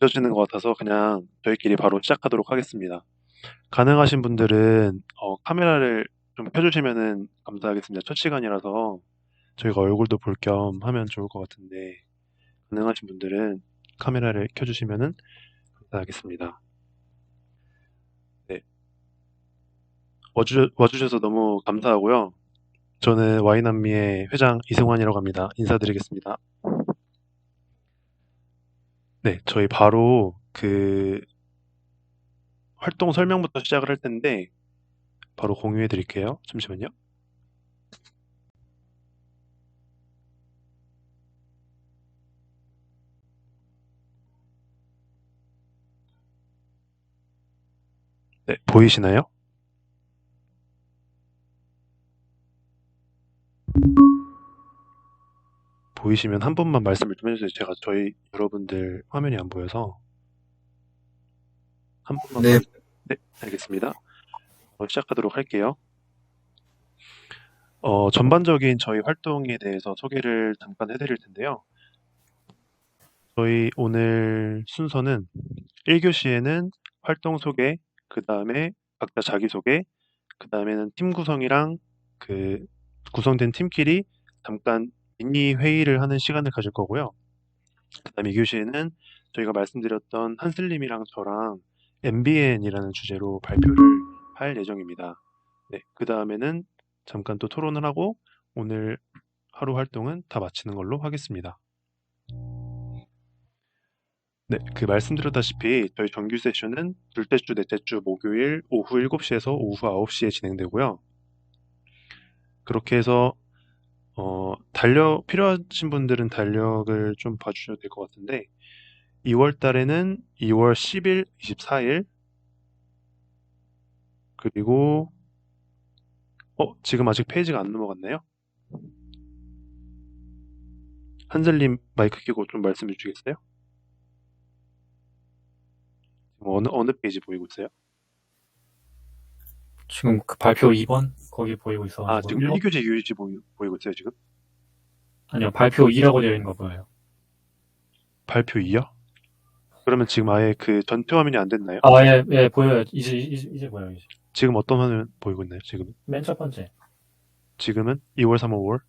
늦어지는 것 같아서 그냥 저희끼리 바로 시작하도록 하겠습니다. 가능하신 분들은 카메라를 좀 켜주시면은 감사하겠습니다. 첫 시간이라서 저희가 얼굴도 볼 겸 하면 좋을 것 같은데 가능하신 분들은 카메라를 켜주시면은 감사하겠습니다. 네, 와주셔서 너무 감사하고요. 저는 와이남미의 회장 이승환이라고 합니다. 인사드리겠습니다. 네, 저희 바로 그 활동 설명부터 시작을 할 텐데 바로 공유해 드릴게요. 잠시만요. 네, 보이시나요? 보이시면 한 번만 말씀을 좀 해주세요. 제가 저희 여러분들 화면이 안 보여서 한 번만 네, 네, 알겠습니다. 시작하도록 할게요. 전반적인 저희 활동에 대해서 소개를 잠깐 해드릴 텐데요. 저희 오늘 순서는 1교시에는 활동 소개, 그 다음에 각자 자기소개, 그 다음에는 팀 구성이랑 그 구성된 팀끼리 잠깐 미니 회의를 하는 시간을 가질 거고요. 그 다음에 2교시에는 저희가 말씀드렸던 한슬님이랑 저랑 MBN이라는 주제로 발표를 할 예정입니다. 네, 그 다음에는 잠깐 또 토론을 하고 오늘 하루 활동은 다 마치는 걸로 하겠습니다. 네, 그 말씀드렸다시피 저희 정규 세션은 둘째 주, 넷째 주 목요일 오후 7시에서 오후 9시에 진행되고요. 그렇게 해서 필요하신 분들은 달력을 좀 봐주셔도 될 것 같은데 2월 달에는 2월 10일, 24일 그리고 지금 아직 페이지가 안 넘어갔나요? 한슬님 마이크 켜고 좀 말씀해 주시겠어요? 지금 어느 페이지 보이고 있어요? 지금 그 발표 2번 거기 보이고 아, 있어가지고 지금 1, 2교재 유일지 보이고 있어요, 지금? 아니요, 발표 2라고 되어 있는 거 보여요. 발표 2요? 그러면 지금 아예 그 전체 화면이 안 됐나요? 아, 예, 예, 보여요. 이제 보여요, 이제. 지금 어떤 화면 보이고 있나요, 지금? 맨 첫 번째. 지금은 2월, 3월, 5월?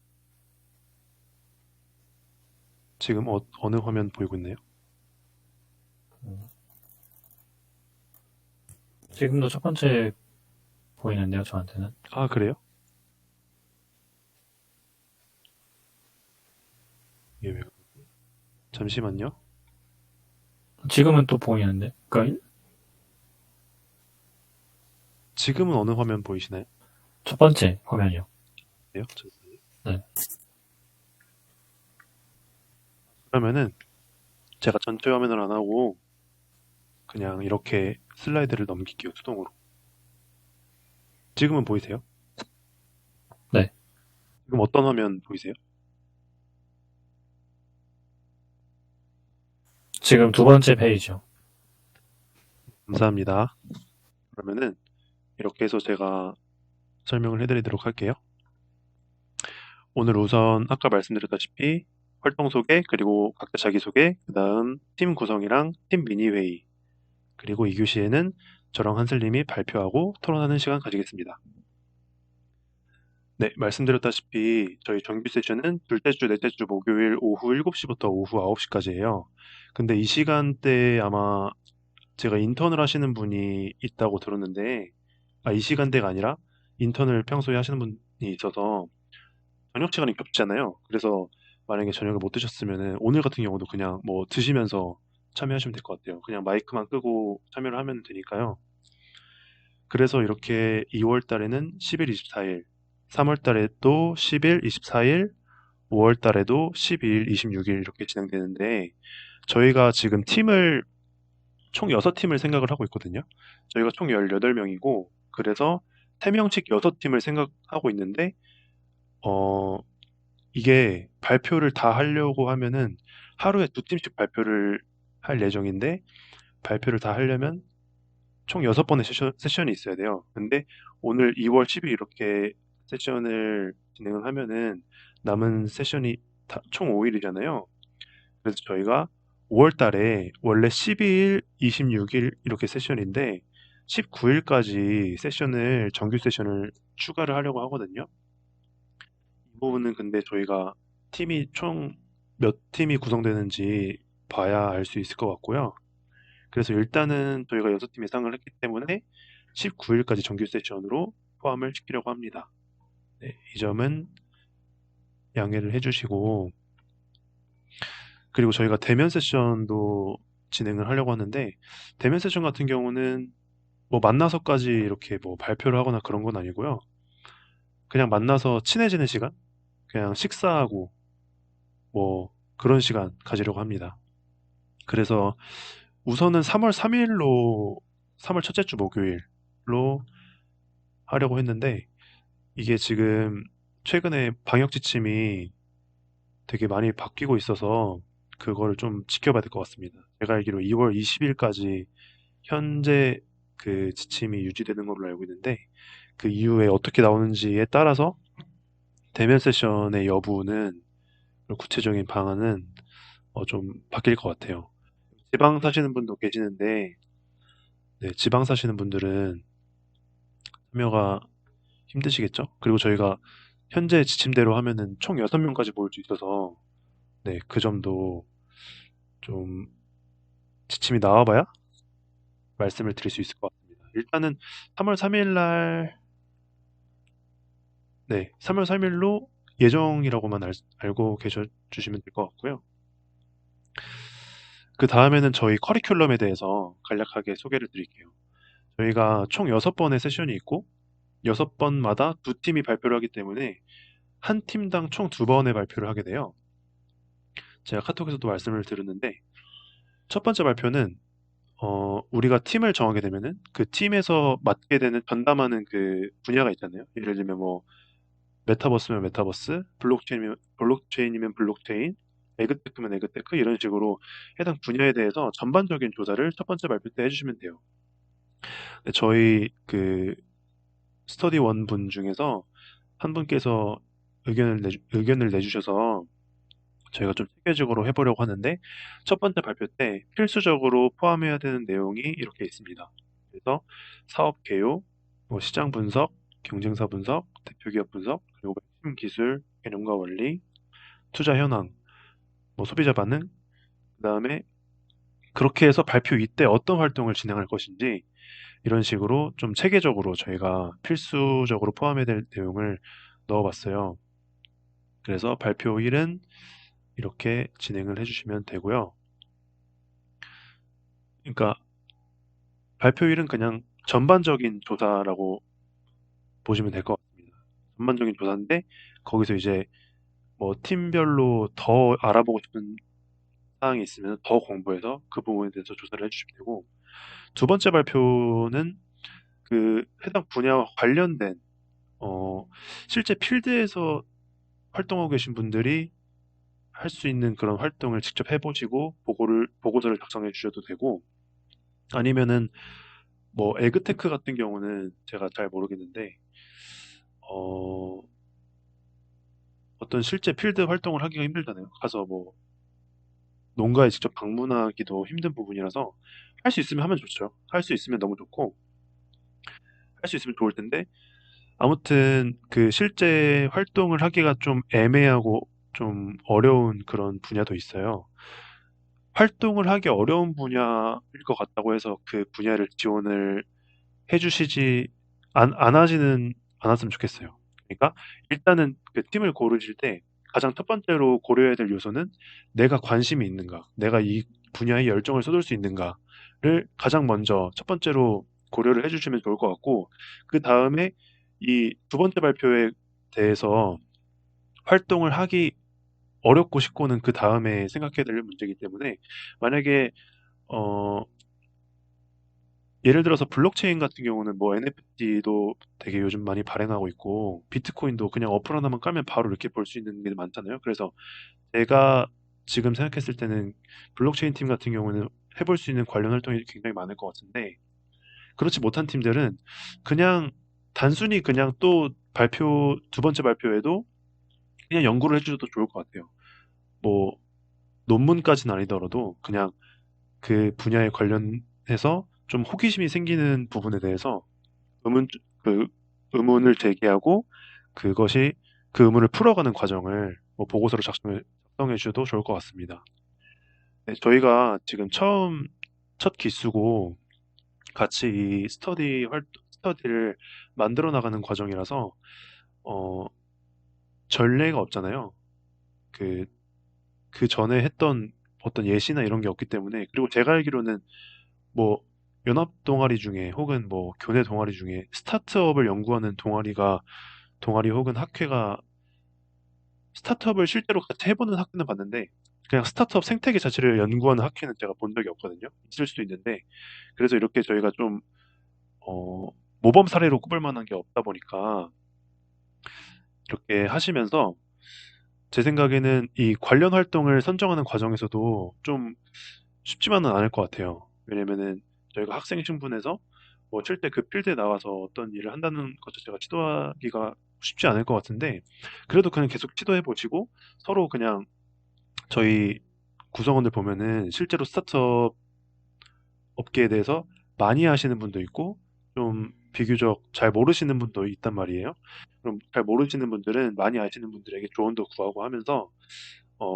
지금 어느 화면 보이고 있나요? 음. 지금도 첫 번째 보이는데요, 저한테는. 아, 그래요? 이게 왜? 잠시만요. 지금은 또 보이는데. 그러니까 지금은 어느 화면 보이시나요? 첫 번째 화면이요. 네요? 잠시만요. 네. 그러면은 제가 전체 화면을 안 하고 그냥 이렇게 슬라이드를 넘길게요, 수동으로. 지금은 보이세요? 네. 지금 어떤 화면 보이세요? 지금 두 번째 페이지요. 감사합니다. 그러면은 이렇게 해서 제가 설명을 해드리도록 할게요. 오늘 우선 아까 말씀드렸다시피 활동 소개, 그리고 각자 자기소개, 그 다음 팀 구성이랑 팀 미니 회의, 그리고 2교시에는 저랑 한슬님이 발표하고 토론하는 시간 가지겠습니다. 네, 말씀드렸다시피 저희 정규 세션은 둘째 주, 넷째 주 목요일 오후 7시부터 오후 9시까지예요. 근데 이 시간대에 아마 제가 인턴을 하시는 분이 있다고 들었는데, 이 시간대가 아니라 인턴을 평소에 하시는 분이 있어서 저녁 시간이 겹치잖아요. 그래서 만약에 저녁을 못 드셨으면은 오늘 같은 경우도 그냥 뭐 드시면서 참여하시면 될 것 같아요. 그냥 마이크만 끄고 참여를 하면 되니까요. 그래서 이렇게 2월 달에는 10일, 24일, 3월 달에도 10일, 24일, 5월 달에도 12일, 26일 이렇게 진행되는데 저희가 지금 팀을 총 6팀을 생각을 하고 있거든요. 저희가 총 18명이고 그래서 3명씩 6팀을 생각하고 있는데 어, 이게 발표를 다 하려고 하면은 하루에 2팀씩 발표를 할 예정인데 발표를 다 하려면 총 6번의 세션이 있어야 돼요. 근데 오늘 2월 10일 이렇게 세션을 진행을 하면은 남은 세션이 총 5일이잖아요. 그래서 저희가 5월 달에 원래 12일, 26일 이렇게 세션인데 19일까지 세션을 정규 세션을 추가를 하려고 하거든요. 이 부분은 근데 저희가 팀이 총 몇 팀이 구성되는지 봐야 알 수 있을 것 같고요. 그래서 일단은 저희가 6팀 예상을 했기 때문에 19일까지 정규 세션으로 포함을 시키려고 합니다. 네, 이 점은 양해를 해주시고, 그리고 저희가 대면 세션도 진행을 하려고 하는데, 대면 세션 같은 경우는 뭐 만나서까지 이렇게 뭐 발표를 하거나 그런 건 아니고요. 그냥 만나서 친해지는 시간? 그냥 식사하고 뭐 그런 시간 가지려고 합니다. 그래서 우선은 3월 3일로, 3월 첫째 주 목요일로 하려고 했는데, 이게 지금 최근에 방역 지침이 되게 많이 바뀌고 있어서 그걸 좀 지켜봐야 될 것 같습니다. 제가 알기로 2월 20일까지 현재 그 지침이 유지되는 걸로 알고 있는데 그 이후에 어떻게 나오는지에 따라서 대면 세션의 여부는 구체적인 방안은 좀 바뀔 것 같아요. 지방 사시는 분도 계시는데 네, 지방 사시는 분들은 참여가 힘드시겠죠? 그리고 저희가 현재 지침대로 하면은 총 6명까지 모일 수 있어서 네, 그 점도 좀 지침이 나와봐야 말씀을 드릴 수 있을 것 같습니다. 일단은 3월 3일 날, 네, 3월 3일로 예정이라고만 알고 계셔 주시면 될 것 같고요. 그 다음에는 저희 커리큘럼에 대해서 간략하게 소개를 드릴게요. 저희가 총 6번의 세션이 있고, 6번마다 두 팀이 발표를 하기 때문에 한 팀당 총 2번의 발표를 하게 돼요. 제가 카톡에서도 말씀을 드렸는데, 첫 번째 발표는 우리가 팀을 정하게 되면은 그 팀에서 맡게 되는 전담하는 그 분야가 있잖아요. 예를 들면 뭐 메타버스면 메타버스, 블록체인이면 블록체인, 에그테크면 에그테크 이런 식으로 해당 분야에 대해서 전반적인 조사를 첫 번째 발표 때 해주시면 돼요. 근데 저희 그 스터디 원 분 중에서 한 분께서 의견을 내주셔서 저희가 좀 체계적으로 해보려고 하는데 첫 번째 발표 때 필수적으로 포함해야 되는 내용이 이렇게 있습니다. 그래서 사업 개요, 뭐 시장 분석, 경쟁사 분석, 대표 기업 분석, 그리고 핵심 기술, 개념과 원리, 투자 현황, 뭐 소비자 반응, 그다음에 그렇게 해서 발표 이때 어떤 활동을 진행할 것인지 이런 식으로 좀 체계적으로 저희가 필수적으로 포함해야 될 내용을 넣어봤어요. 그래서 발표일은 이렇게 진행을 해주시면 되고요. 그러니까 발표일은 그냥 전반적인 조사라고 보시면 될 것 같습니다. 전반적인 조사인데 거기서 이제 뭐 팀별로 더 알아보고 싶은 사항이 있으면 더 공부해서 그 부분에 대해서 조사를 해주시면 되고 두 번째 발표는 그 해당 분야와 관련된 실제 필드에서 활동하고 계신 분들이 할 수 있는 그런 활동을 직접 해보시고 보고서를 작성해 주셔도 되고 아니면은 뭐 에그테크 같은 경우는 제가 잘 모르겠는데 어, 어떤 실제 필드 활동을 하기가 힘들잖아요. 가서 뭐 농가에 직접 방문하기도 힘든 부분이라서 할 수 있으면 하면 좋죠. 할 수 있으면 너무 좋고 할 수 있으면 좋을 텐데 아무튼 그 실제 활동을 하기가 좀 애매하고 좀 어려운 그런 분야도 있어요. 활동을 하기 어려운 분야일 것 같다고 해서 그 분야를 지원을 해주시지 안 하지는 않았으면 좋겠어요. 그러니까 일단은 그 팀을 고르실 때 가장 첫 번째로 고려해야 될 요소는 내가 관심이 있는가, 내가 이 분야에 열정을 쏟을 수 있는가를 가장 먼저 첫 번째로 고려를 해주시면 좋을 것 같고 그 다음에 이 두 번째 발표에 대해서 활동을 하기 어렵고 싶고는 그 다음에 생각해야 될 문제이기 때문에 만약에 어, 예를 들어서 블록체인 같은 경우는 뭐 NFT도 되게 요즘 많이 발행하고 있고 비트코인도 그냥 어플 하나만 깔면 바로 이렇게 볼 수 있는 게 많잖아요. 그래서 제가 지금 생각했을 때는 블록체인 팀 같은 경우는 해볼 수 있는 관련 활동이 굉장히 많을 것 같은데 그렇지 못한 팀들은 그냥 단순히 그냥 또 두 번째 발표에도 그냥 연구를 해주셔도 좋을 것 같아요. 뭐 논문까지는 아니더라도 그냥 그 분야에 관련해서 좀 호기심이 생기는 부분에 대해서 의문, 그 의문을 제기하고 그것이 그 의문을 풀어가는 과정을 뭐 보고서로 작성해 주셔도 좋을 것 같습니다. 네, 저희가 지금 첫 기수고 같이 이 스터디를 만들어 나가는 과정이라서 어, 전례가 없잖아요. 그, 그 전에 했던 어떤 예시나 이런 게 없기 때문에 그리고 제가 알기로는 뭐 연합 동아리 중에 혹은 뭐 교내 동아리 중에 스타트업을 연구하는 동아리 혹은 학회가 스타트업을 실제로 같이 해보는 학회는 봤는데 그냥 스타트업 생태계 자체를 연구하는 학회는 제가 본 적이 없거든요. 있을 수도 있는데 그래서 이렇게 저희가 좀 어, 모범 사례로 꼽을 만한 게 없다 보니까 이렇게 하시면서 제 생각에는 이 관련 활동을 선정하는 과정에서도 좀 쉽지만은 않을 것 같아요. 왜냐면은 저희가 학생 신분에서 뭐 실제 그 필드에 나와서 어떤 일을 한다는 것 자체가 시도하기가 쉽지 않을 것 같은데 그래도 그냥 계속 시도해 보시고 서로 그냥 저희 구성원들 보면은 실제로 스타트업 업계에 대해서 많이 아시는 분도 있고 좀 비교적 잘 모르시는 분도 있단 말이에요. 그럼 잘 모르시는 분들은 많이 아시는 분들에게 조언도 구하고 하면서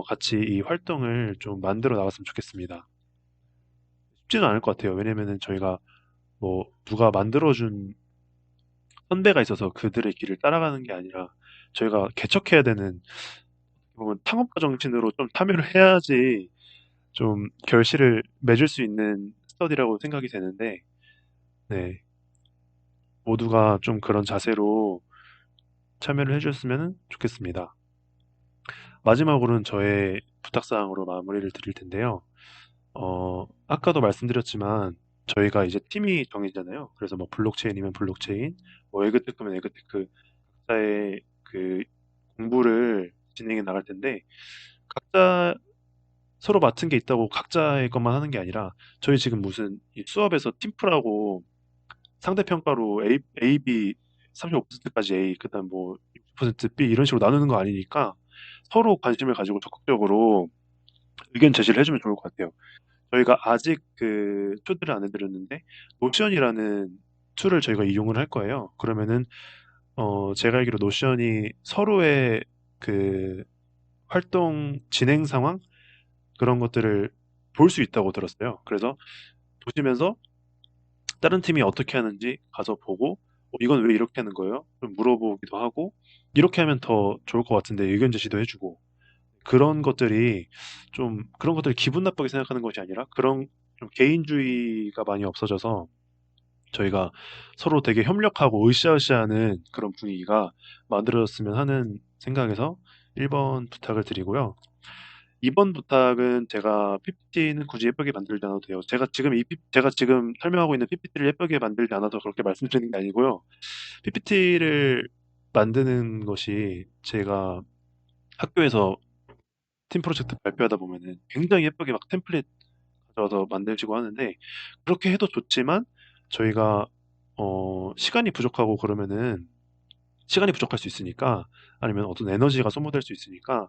같이 이 활동을 좀 만들어 나갔으면 좋겠습니다. 쉽지는 않을 것 같아요. 왜냐면은 저희가 뭐 누가 만들어준 선배가 있어서 그들의 길을 따라가는 게 아니라 저희가 개척해야 되는 보면 창업가 정신으로 좀 참여를 해야지 좀 결실을 맺을 수 있는 스터디라고 생각이 되는데 네, 모두가 좀 그런 자세로 참여를 해주셨으면 좋겠습니다. 마지막으로는 저의 부탁사항으로 마무리를 드릴 텐데요. 아까도 말씀드렸지만 저희가 이제 팀이 정해지잖아요. 그래서 뭐 블록체인이면 블록체인, 뭐 에그테크면 에그테크 각자의 그 공부를 진행해 나갈 텐데 각자 서로 맡은 게 있다고 각자의 것만 하는 게 아니라 저희 지금 무슨 이 수업에서 팀플하고 상대평가로 A, B 35%까지 A, 그다음 뭐 60% B 이런 식으로 나누는 거 아니니까 서로 관심을 가지고 적극적으로 의견 제시를 해주면 좋을 것 같아요. 저희가 아직 그 툴들을 안 해드렸는데 노션이라는 툴을 저희가 이용을 할 거예요. 그러면은 제가 알기로 노션이 서로의 그 활동 진행 상황 그런 것들을 볼 수 있다고 들었어요. 그래서 보시면서 다른 팀이 어떻게 하는지 가서 보고 이건 왜 이렇게 하는 거예요? 좀 물어보기도 하고 이렇게 하면 더 좋을 것 같은데 의견 제시도 해주고 그런 것들을 기분 나쁘게 생각하는 것이 아니라 그런 좀 개인주의가 많이 없어져서 저희가 서로 되게 협력하고 으쌰으쌰하는 그런 분위기가 만들어졌으면 하는 생각에서 1번 부탁을 드리고요. 2번 부탁은 제가 PPT는 굳이 예쁘게 만들지 않아도 돼요. 제가 지금 설명하고 있는 PPT를 예쁘게 만들지 않아서 그렇게 말씀드리는 게 아니고요. PPT를 만드는 것이 제가 학교에서 팀 프로젝트 발표하다 보면은 굉장히 예쁘게 막 템플릿 가져와서 만들시고 하는데 그렇게 해도 좋지만 저희가 시간이 부족하고 그러면은 시간이 부족할 수 있으니까 아니면 어떤 에너지가 소모될 수 있으니까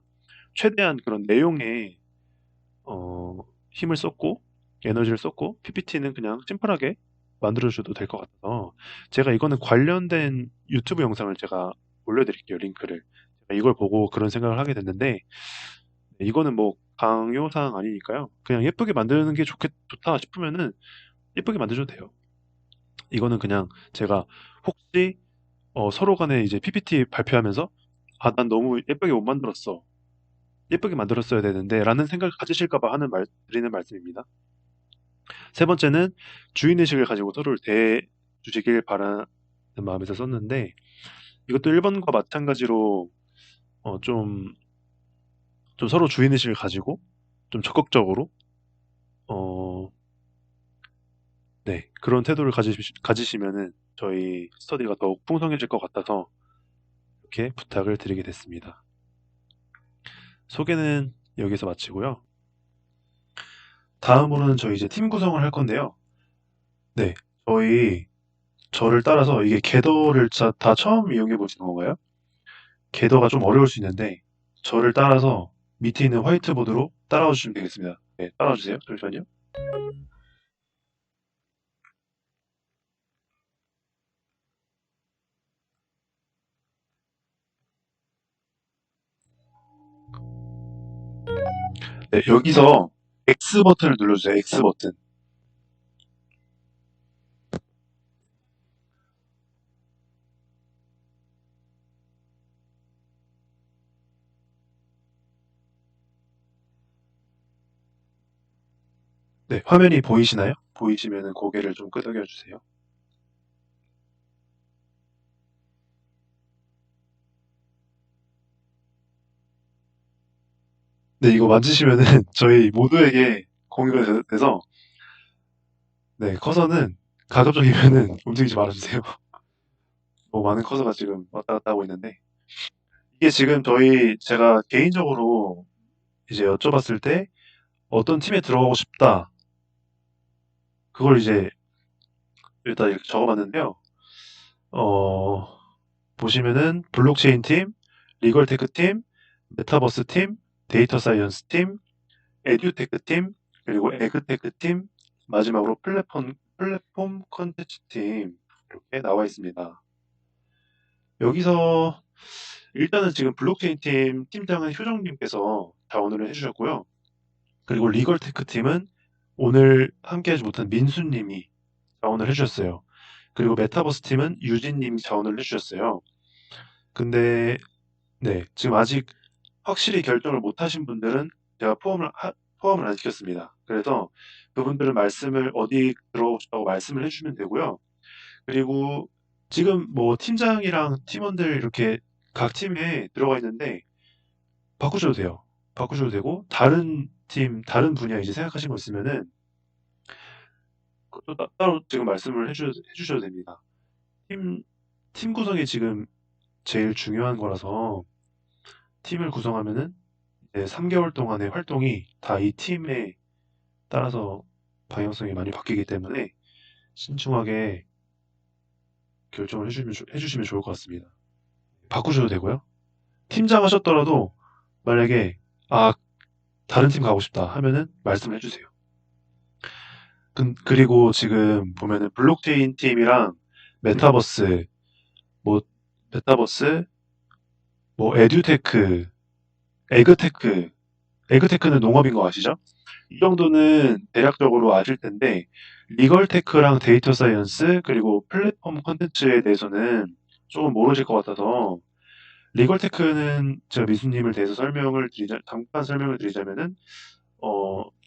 최대한 그런 내용에 힘을 쏟고 에너지를 쏟고 PPT는 그냥 심플하게 만들어줘도 될 것 같아서 제가 이거는 관련된 유튜브 영상을 제가 올려드릴게요, 링크를. 제가 이걸 보고 그런 생각을 하게 됐는데 이거는 뭐 강요사항 아니니까요. 그냥 예쁘게 만드는 게 좋다 싶으면은 예쁘게 만드셔도 돼요. 이거는 그냥 제가 혹시 서로 간에 이제 PPT 발표하면서 난 너무 예쁘게 못 만들었어. 예쁘게 만들었어야 되는데 라는 생각을 가지실까 봐 드리는 말씀입니다. 세 번째는 주인의식을 가지고 서로를 대해 주시길 바라는 마음에서 썼는데 이것도 1번과 마찬가지로 좀 서로 주인의식을 가지고 좀 적극적으로 어, 네, 그런 태도를 가지시면은 저희 스터디가 더욱 풍성해질 것 같아서 이렇게 부탁을 드리게 됐습니다. 소개는 여기서 마치고요. 다음으로는 저희 이제 팀 구성을 할 건데요. 네, 저를 따라서 이게 궤도를 다 처음 이용해 보시는 건가요? 궤도가 좀 어려울 수 있는데 저를 따라서 밑에 있는 화이트보드로 따라와 주시면 되겠습니다. 네, 따라와 주세요. 잠시만요. 네, 여기서 X 버튼을 눌러주세요. X 버튼. 네, 화면이 보이시나요? 보이시면은 고개를 좀 끄덕여 주세요. 네, 이거 만지시면은 저희 모두에게 공유가 돼서 네, 커서는 가급적이면은 움직이지 말아주세요. 뭐 많은 커서가 지금 왔다 갔다 하고 있는데 이게 지금 제가 개인적으로 이제 여쭤봤을 때 어떤 팀에 들어가고 싶다 그걸 이제 일단 이렇게 적어봤는데요. 어, 보시면은 블록체인 팀, 리걸테크 팀, 메타버스 팀, 데이터 사이언스 팀, 에듀테크 팀, 그리고 에그테크 팀, 마지막으로 플랫폼 컨텐츠 팀 이렇게 나와 있습니다. 여기서 일단은 지금 블록체인 팀 팀장은 효정님께서 자원을 해주셨고요. 그리고 리걸테크 팀은 오늘 함께하지 못한 민수님이 자원을 해주셨어요. 그리고 메타버스 팀은 유진님이 자원을 해주셨어요. 근데 네, 지금 아직 확실히 결정을 못 하신 분들은 제가 포함을 안 시켰습니다. 그래서 그분들은 말씀을 어디 들어오고 싶다고 말씀을 해주시면 되고요. 그리고 지금 뭐 팀장이랑 팀원들 이렇게 각 팀에 들어가 있는데 바꾸셔도 돼요. 바꾸셔도 되고 다른 팀, 다른 분야 이제 생각하신 거 있으면은 그것도 따로 지금 말씀을 해주셔도 됩니다. 팀, 팀 구성이 지금 제일 중요한 거라서 팀을 구성하면은 이제 3개월 동안의 활동이 다 이 팀에 따라서 방향성이 많이 바뀌기 때문에 신중하게 결정을 해주시면 좋을 것 같습니다. 바꾸셔도 되고요. 팀장 하셨더라도 만약에 아 다른 팀 가고 싶다 하면은 말씀을 해주세요. 그리고 지금 보면은 블록체인 팀이랑 메타버스, 뭐 메타버스, 뭐 에듀테크, 에그테크, 에그테크는 농업인 거 아시죠? 이 정도는 대략적으로 아실 텐데 리걸테크랑 데이터 사이언스 그리고 플랫폼 컨텐츠에 대해서는 조금 모르실 것 같아서 리걸테크는 제가 미수님을 대해서 잠깐 설명을 드리자면은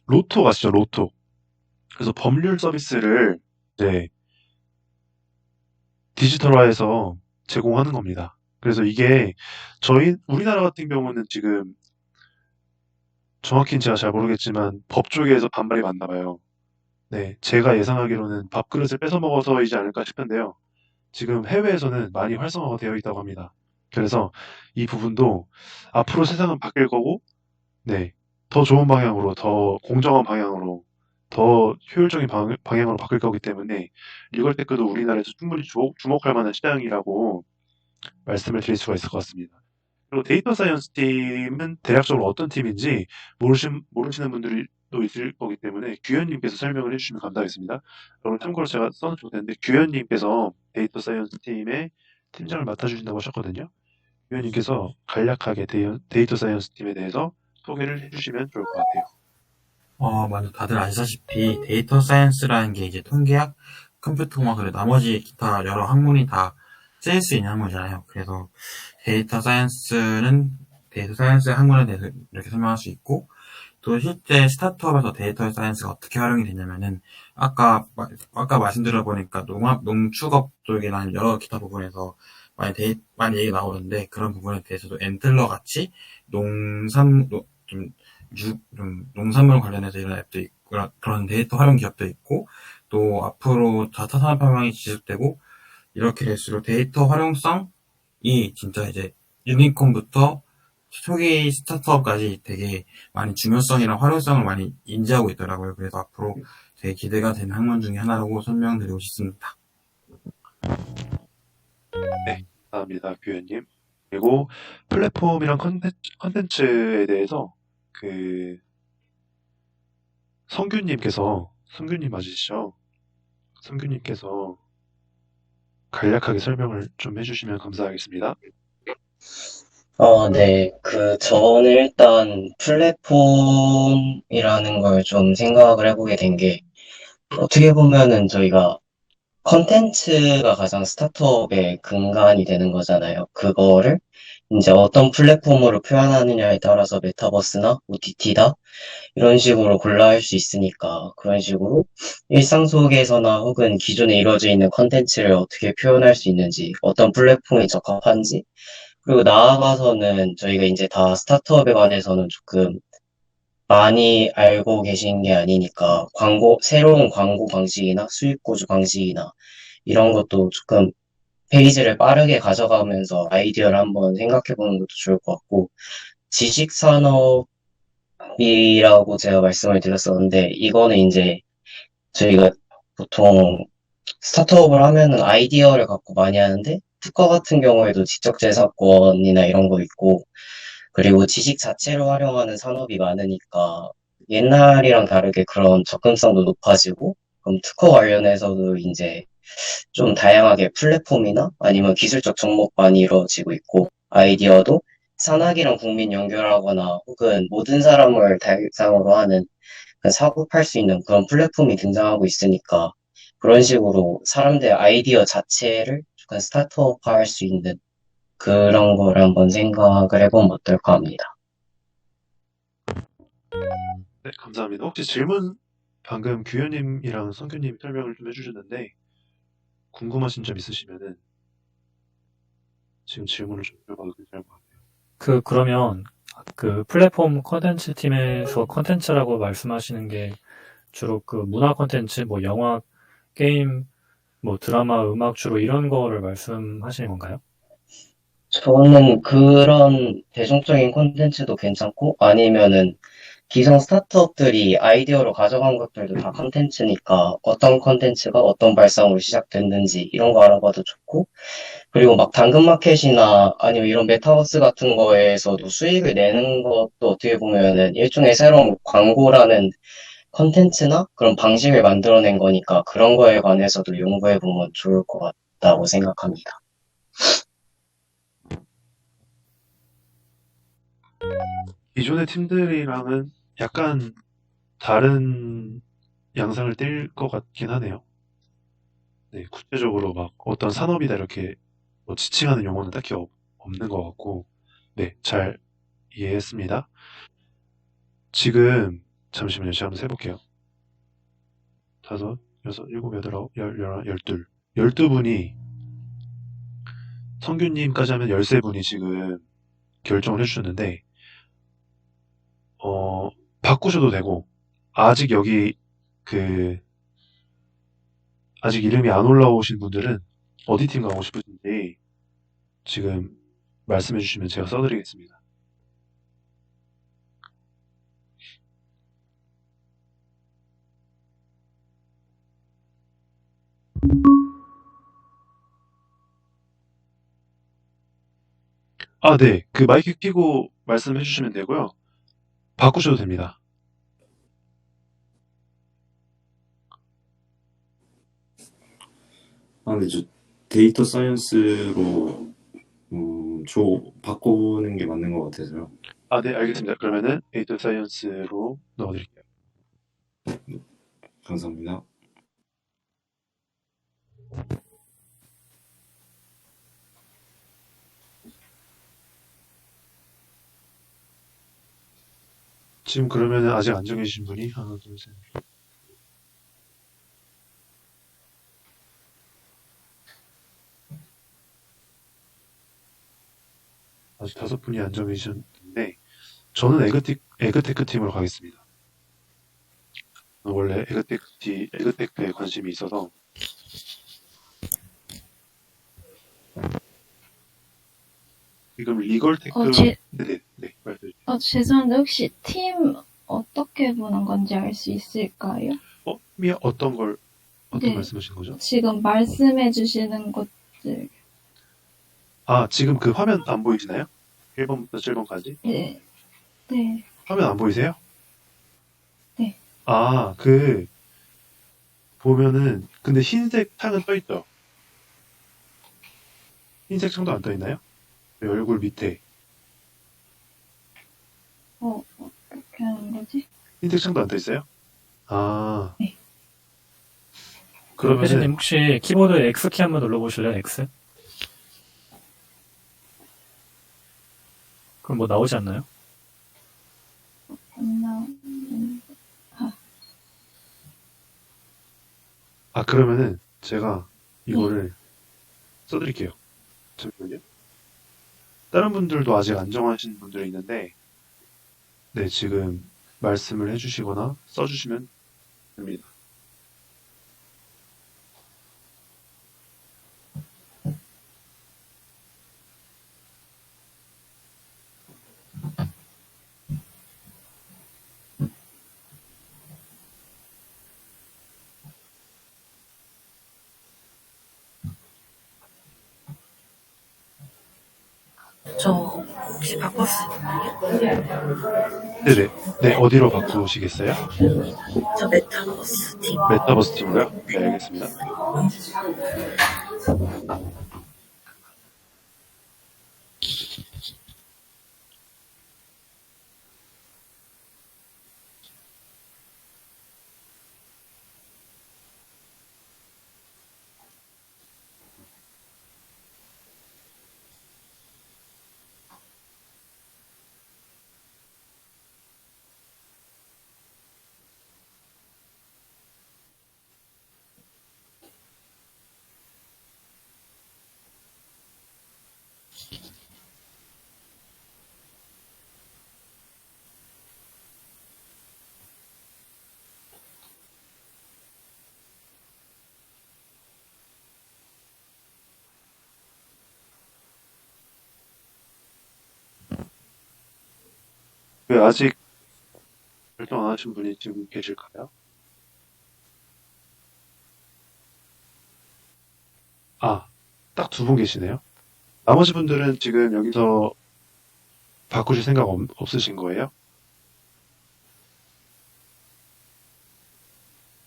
로또 아시죠? 로또. 그래서 법률 서비스를 이제 디지털화해서 제공하는 겁니다. 그래서 이게 우리나라 같은 경우는 지금 정확히는 제가 잘 모르겠지만 법 쪽에서 반발이 많나 봐요. 네, 제가 예상하기로는 밥그릇을 뺏어 먹어서이지 않을까 싶은데요. 지금 해외에서는 많이 활성화가 되어 있다고 합니다. 그래서 이 부분도 앞으로 세상은 바뀔 거고, 네, 더 좋은 방향으로, 더 공정한 방향으로, 더 효율적인 방향으로 바뀔 거기 때문에 리걸테크도 우리나라에서 충분히 주목할 만한 시장이라고 말씀을 드릴 수가 있을 것 같습니다. 그리고 데이터 사이언스 팀은 대략적으로 어떤 팀인지 모르시는 분들이 또 있을 거기 때문에 규현님께서 설명을 해주시면 감사하겠습니다. 그럼 참고로 제가 써놓지 못했는데 규현님께서 데이터 사이언스 팀의 팀장을 맡아주신다고 하셨거든요. 규현님께서 간략하게 데이터 사이언스 팀에 대해서 소개를 해주시면 좋을 것 같아요. 먼저 다들 아시다시피 데이터 사이언스라는 게 이제 통계학, 컴퓨터공학, 그리고 나머지 기타 여러 학문이 다 쓰일 수 있는 학문이잖아요. 그래서 데이터 사이언스 학문에 대해서 이렇게 설명할 수 있고, 또 실제 스타트업에서 데이터 사이언스가 어떻게 활용이 되냐면은, 아까 말씀드려 보니까 농축업 쪽이나 여러 기타 부분에서 많이 얘기 나오는데, 그런 부분에 대해서도 엔틀러 같이 농산물 관련해서 이런 앱도 있고, 그런 데이터 활용 기업도 있고, 또 앞으로 4차 산업혁명이 지속되고, 이렇게 될수록 데이터 활용성이 진짜 이제 유니콘부터 초기 스타트업까지 되게 많이 중요성이랑 활용성을 많이 인지하고 있더라고요. 그래서 앞으로 되게 기대가 되는 학문 중에 하나라고 설명드리고 싶습니다. 네, 감사합니다, 규현님. 그리고 플랫폼이랑 컨텐츠에 대해서 그 성규님 맞으시죠? 성규님께서 간략하게 설명을 좀 해주시면 감사하겠습니다. 네. 저는 일단 플랫폼이라는 걸 좀 생각을 해보게 된 게, 어떻게 보면은 저희가 컨텐츠가 가장 스타트업의 근간이 되는 거잖아요. 그거를 이제 어떤 플랫폼으로 표현하느냐에 따라서 메타버스나 OTT다 이런 식으로 골라 할 수 있으니까 그런 식으로 일상 속에서나 혹은 기존에 이루어져 있는 컨텐츠를 어떻게 표현할 수 있는지, 어떤 플랫폼이 적합한지, 그리고 나아가서는 저희가 이제 다 스타트업에 관해서는 조금 많이 알고 계신 게 아니니까 새로운 광고 방식이나 수익 구조 방식이나 이런 것도 조금 페이지를 빠르게 가져가면서 아이디어를 한번 생각해 보는 것도 좋을 것 같고, 지식 산업이라고 제가 말씀을 드렸었는데, 이거는 이제 저희가 보통 스타트업을 하면은 아이디어를 갖고 많이 하는데, 특허 같은 경우에도 지적재산권이나 이런 거 있고, 그리고 지식 자체를 활용하는 산업이 많으니까 옛날이랑 다르게 그런 접근성도 높아지고, 그럼 특허 관련해서도 이제 좀 다양하게 플랫폼이나 아니면 기술적 접목반이 이루어지고 있고, 아이디어도 산학이랑 국민 연결하거나 혹은 모든 사람을 대상으로 하는 사고 팔 수 있는 그런 플랫폼이 등장하고 있으니까, 그런 식으로 사람들의 아이디어 자체를 약간 스타트업화 할 수 있는 그런 걸 한번 생각을 해보면 어떨까 합니다. 네, 감사합니다. 혹시 질문 방금 규현님이랑 성규님 설명을 좀 해주셨는데 궁금하신 점 있으시면은 지금 질문을 좀 드려봐도 괜찮을 것 같아요. 그러면 플랫폼 컨텐츠 팀에서 컨텐츠라고 말씀하시는 게 주로 문화 컨텐츠, 뭐 영화, 게임, 뭐 드라마, 음악 주로 이런 거를 말씀하시는 건가요? 저는 그런 대중적인 콘텐츠도 괜찮고, 아니면은 기성 스타트업들이 아이디어로 가져간 것들도 다 컨텐츠니까 어떤 컨텐츠가 어떤 발상으로 시작됐는지 이런 거 알아봐도 좋고, 그리고 막 당근마켓이나 아니면 이런 메타버스 같은 거에서도 수익을 내는 것도 어떻게 보면은 일종의 새로운 광고라는 컨텐츠나 그런 방식을 만들어낸 거니까 그런 거에 관해서도 연구해보면 좋을 것 같다고 생각합니다. 기존의 팀들이랑은 약간 다른 양상을 띌 것 같긴 하네요. 네, 구체적으로 막 어떤 산업이다 이렇게 뭐 지칭하는 용어는 딱히 없는 것 같고, 네, 잘 이해했습니다. 지금 잠시만요, 제가 한번 세볼게요. 다섯, 여섯, 일곱, 여덟, 아홉, 열둘. 12분이 성규님까지 하면 13분이 지금 결정을 해주셨는데, 어, 바꾸셔도 되고, 아직 여기 그 아직 이름이 안 올라오신 분들은 어디 팀 가고 싶으신지 지금 말씀해 주시면 제가 써드리겠습니다. 아, 네. 그 마이크 켜고 말씀해 주시면 되고요. 바꾸셔도 됩니다. 근데 저 데이터 사이언스로 바꾸는 게 맞는 것 같아서요. 아, 네, 알겠습니다. 그러면은 데이터 사이언스로 넣어드릴게요. 감사합니다. 지금 그러면은 아직 안 정해주신 분이 하나, 둘, 셋. 아직 5분이 안 정해주셨는데 저는 에그테크 팀으로 가겠습니다. 원래 에그테크에 관심이 있어서. 지금 리걸테크. 네네, 네, 말씀해 주세요. 죄송한데 혹시 팀 어떻게 보는 건지 알 수 있을까요? 미야, 어떤 네. 말씀하시는 거죠? 지금 말씀해 주시는 것들. 아, 지금 그 화면 안 보이시나요? 1번부터 7번까지? 네. 네. 화면 안 보이세요? 네. 아, 보면은, 근데 흰색 창은 떠 있죠? 흰색 창도 안 떠 있나요? 네, 얼굴 밑에. 어떻게 하는 거지? 흰색 창도 안 떠 있어요? 아, 네. 혜진님 그러면은, 혹시 키보드 X키 한번 눌러보실래요? X? 그럼 뭐 나오지 않나요? 안 나오, 그러면은, 제가 이거를 써드릴게요. 잠시만요. 다른 분들도 아직 안 정하신 분들이 있는데, 네, 지금 말씀을 해주시거나 써주시면 됩니다. 저 혹시 바꿀 수 있나요? 네네. 네, 어디로 바꾸시겠어요? 저 메타버스 팀. 메타버스 팀으로요? 네, 알겠습니다. 왜 아직 결정 안 하신 분이 지금 계실까요? 딱 두 분 계시네요. 나머지 분들은 지금 여기서 바꾸실 생각 없으신 거예요?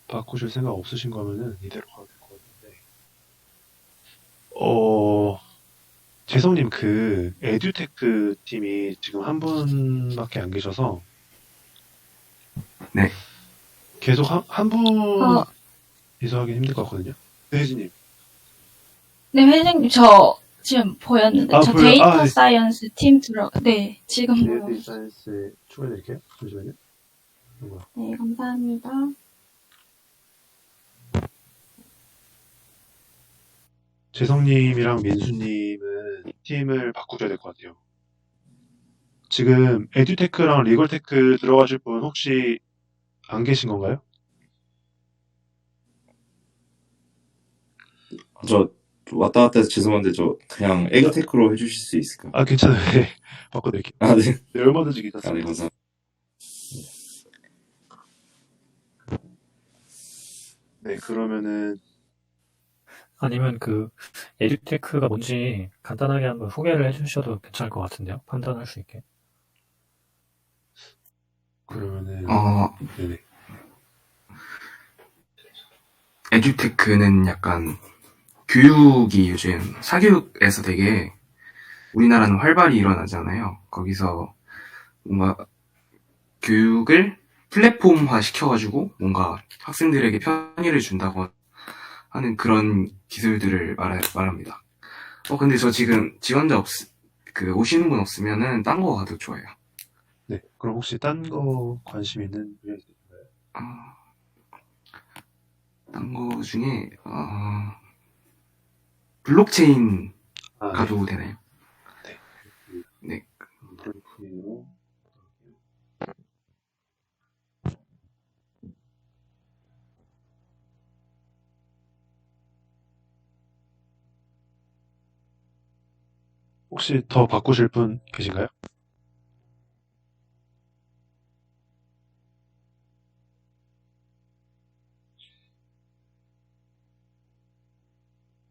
바꾸실 생각 없으신 거면은 이대로 가도 될 것 같은데. 재성님 에듀테크 팀이 지금 한 분밖에 안 계셔서 네. 계속 한 어, 분이서 하기 힘들 것 같거든요. 네, 혜진님. 네, 회장님, 저 지금 보였는데, 저 보여요? 데이터 네. 사이언스 팀 네, 지금 데이터 사이언스에 추가해드릴게요. 잠시만요. 뭐야. 네, 감사합니다. 재성님이랑 민수님은 팀을 바꾸셔야 될 것 같아요. 지금 에듀테크랑 리걸테크 들어가실 분 혹시 안 계신 건가요? 저 왔다 갔다 해서 죄송한데 저 그냥 에그테크로 해주실 수 있을까? 괜찮아요. 네, 바꿔드릴게요. 아, 네. 네, 얼마든지 아, 네, 괜찮습니다. 감사합니다. 네, 그러면은 아니면 에듀테크가 뭔지 간단하게 한번 소개를 해주셔도 괜찮을 것 같은데요? 판단할 수 있게. 그러면은 네네. 에듀테크는 약간 교육이 요즘 사교육에서 되게 우리나라는 활발히 일어나잖아요. 거기서 뭔가 교육을 플랫폼화 시켜가지고 뭔가 학생들에게 편의를 준다고 하는 그런 기술들을 말합니다. 근데 저 지금 지원자 오시는 분 없으면은 딴 거 가도 좋아요. 네, 그럼 혹시 딴 거 관심 있는 분이 있을까요? 딴 거 중에 블록체인 가도 되나요? 네. 네. 블록체인으로 혹시 더 바꾸실 분 계신가요?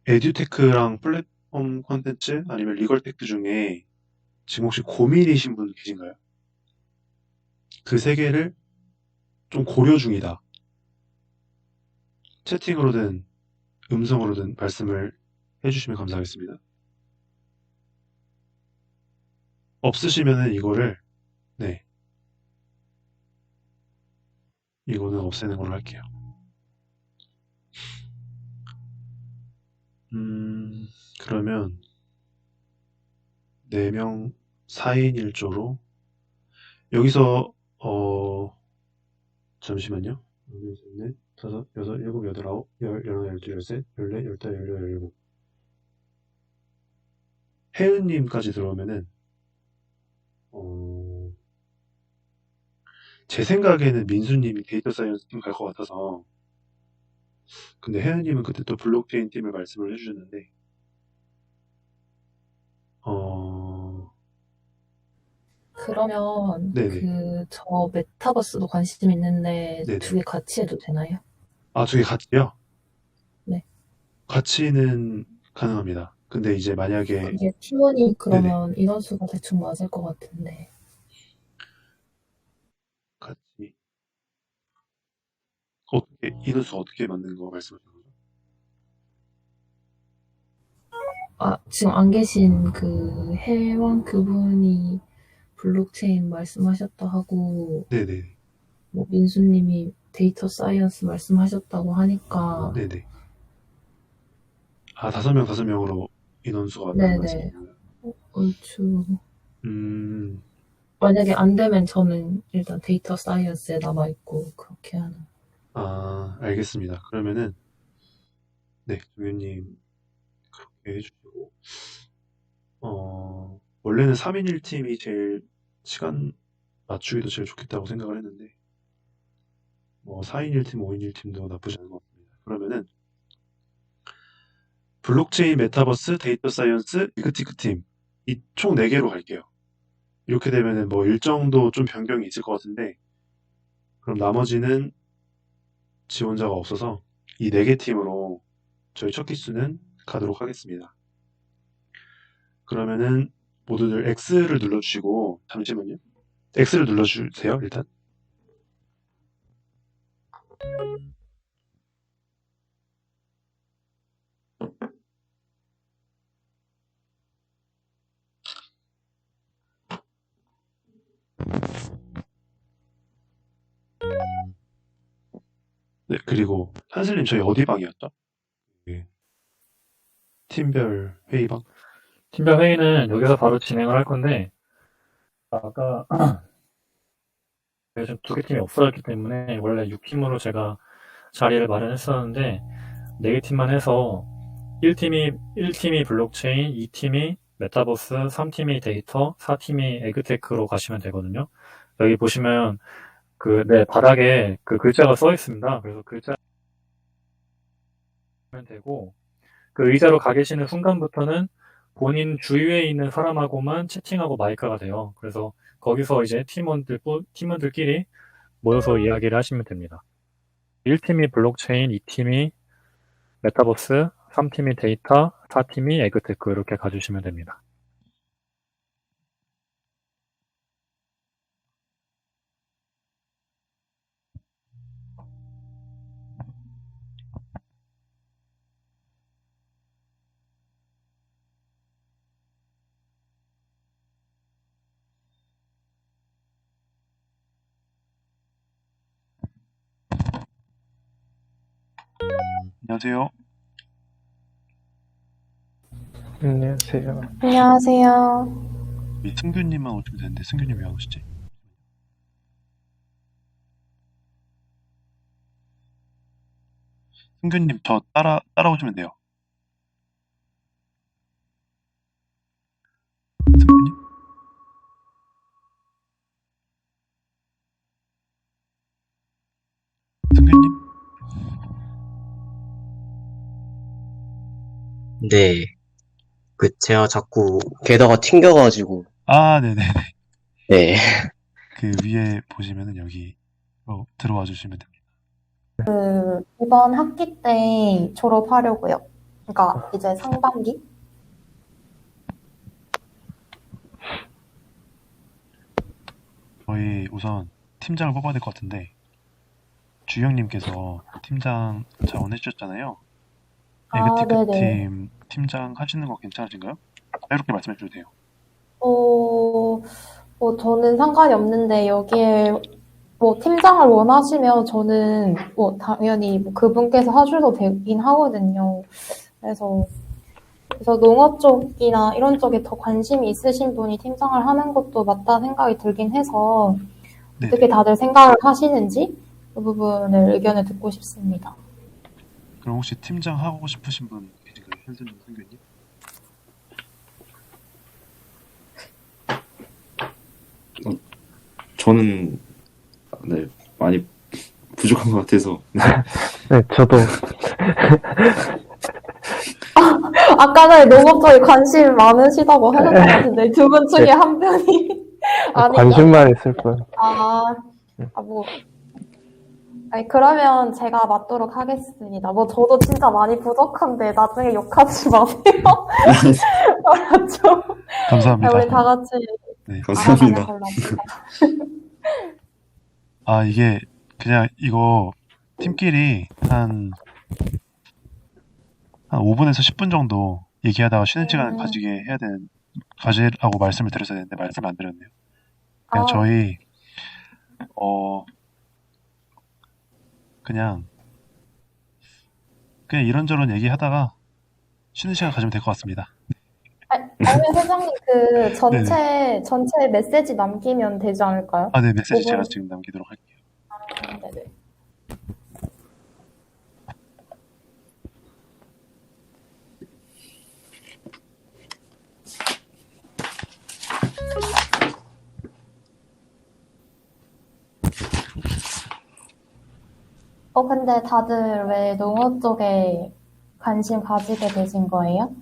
에듀테크랑 플랫폼 콘텐츠 아니면 리걸테크 중에 지금 혹시 고민이신 분 계신가요? 그 세 개를 좀 고려 중이다. 채팅으로든 음성으로든 말씀을 해주시면 감사하겠습니다. 없으시면은 이거를, 네, 이거는 없애는 걸로 할게요. 그러면 4명 4인 1조로 여기서 잠시만요. 1, 2, 3, 4, 5, 6, 7, 8, 9, 10, 11, 12, 13, 14, 15, 16, 17. 혜은님까지 들어오면은 제 생각에는 민수님이 데이터 사이언스 팀 갈 것 같아서. 근데 혜은님은 그때 또 블록체인 팀을 말씀을 해주셨는데 그러면 네네. 저 메타버스도 관심 있는데 네네. 2개 같이 해도 되나요? 아, 2개 같이요? 네. 같이는 가능합니다. 근데 이제 만약에 이게 팀원이 그러면 인원수가 대충 맞을 것 같은데. 같이 어떻게 인원수 어떻게 맞는 거 말씀하시는 거죠? 지금 안 계신 그 회원 그분이 블록체인 말씀하셨다 하고 네네. 뭐 민수님이 데이터 사이언스 말씀하셨다고 하니까 네네. 아, 5명으로 인원수가 네네. 맞는 말씀이에요. 얼추 음, 만약에 안 되면 저는 일단 데이터 사이언스에 남아있고 그렇게 하는. 아, 알겠습니다. 그러면은 네, 동현님 그렇게 해주시고 원래는 3인 1팀이 제일 시간 맞추기도 제일 좋겠다고 생각을 했는데 4인 1팀, 5인 1팀도 나쁘지 않은 것 같습니다. 그러면은 블록체인, 메타버스, 데이터 사이언스, 이그티크 팀 이 총 4개로 갈게요. 이렇게 되면은 뭐 일정도 좀 변경이 있을 것 같은데 그럼 나머지는 지원자가 없어서 이 4개 팀으로 저희 첫 기수는 가도록 하겠습니다. 그러면은 모두들 X를 눌러주시고 잠시만요. X를 눌러주세요. 일단. 네, 그리고 한슬님 저희 어디 방이었죠? 네. 팀별 회의방? 팀별 회의는 여기서 바로 진행을 할 건데, 아까 요즘 2개 팀이 없어졌기 때문에 원래 6팀으로 제가 자리를 마련했었는데 4개 팀만 해서 1팀이 블록체인, 2팀이 메타버스, 3팀이 데이터, 4팀이 에그테크로 가시면 되거든요. 여기 보시면 바닥에 그 글자가 써 있습니다. 그래서 글자 하면 되고, 그 의자로 가 계시는 순간부터는 본인 주위에 있는 사람하고만 채팅하고 마이크가 돼요. 그래서 거기서 이제 팀원들끼리 모여서 이야기를 하시면 됩니다. 1팀이 블록체인, 2팀이 메타버스, 3팀이 데이터, 4팀이 에그테크 이렇게 가주시면 됩니다. 안녕하세요. 안녕하세요. 안녕하세요. 우리 승규님만 오시면 되는데 승규님 왜 안 오시지? 승규님 저 따라오시면 돼요. 승규님? 승규님? 네. 제가 자꾸 게다가 튕겨가지고. 아, 네네네. 네. 그 위에 보시면은 여기 들어와 주시면 됩니다. 이번 학기 때 졸업하려고요. 그러니까 이제 상반기? 저희 우선 팀장을 뽑아야 될 것 같은데 주영님께서 팀장 자원해 주셨잖아요. 에그티크 네네. 팀 팀장 하시는 거 괜찮으신가요? 자유롭게 말씀해 주셔도 돼요. 저는 상관이 없는데 여기에 뭐 팀장을 원하시면 저는 뭐 당연히 뭐 그분께서 하셔도 되긴 하거든요. 그래서 농업 쪽이나 이런 쪽에 더 관심이 있으신 분이 팀장을 하는 것도 맞다 생각이 들긴 해서 어떻게 네네. 다들 생각을 하시는지 그 부분을 의견을 듣고 싶습니다. 그럼 혹시 팀장 하고 싶으신 분 계신가요? 현수님, 선교님? 저는 네, 많이 부족한 것 같아서 네, 저도 아까 전에 농업 쪽에 관심 많으시다고 하셨던 것 같은데 두 분 중에 네. 한 분이 아닌가? 관심만 있을 뿐. 아니, 그러면 제가 맡도록 하겠습니다. 뭐, 저도 진짜 많이 부족한데, 나중에 욕하지 마세요. 알았죠? 감사합니다. 우리 다 같이 네. 감사합니다. 알아가는 걸로 합시다. 이게 그냥 이거 팀끼리 한 5분에서 10분 정도 얘기하다가 쉬는 시간을 가지라고 말씀을 드렸어야 되는데 말씀을 안 드렸네요. 그냥 저희 그냥 이런저런 얘기하다가 쉬는 시간 가지면 될 것 같습니다. 아니면 회장님 전체 메시지 남기면 되지 않을까요? 네, 메시지 5분? 제가 지금 남기도록 할게요. 네네. 근데 다들 왜 농업 쪽에 관심 가지게 되신 거예요?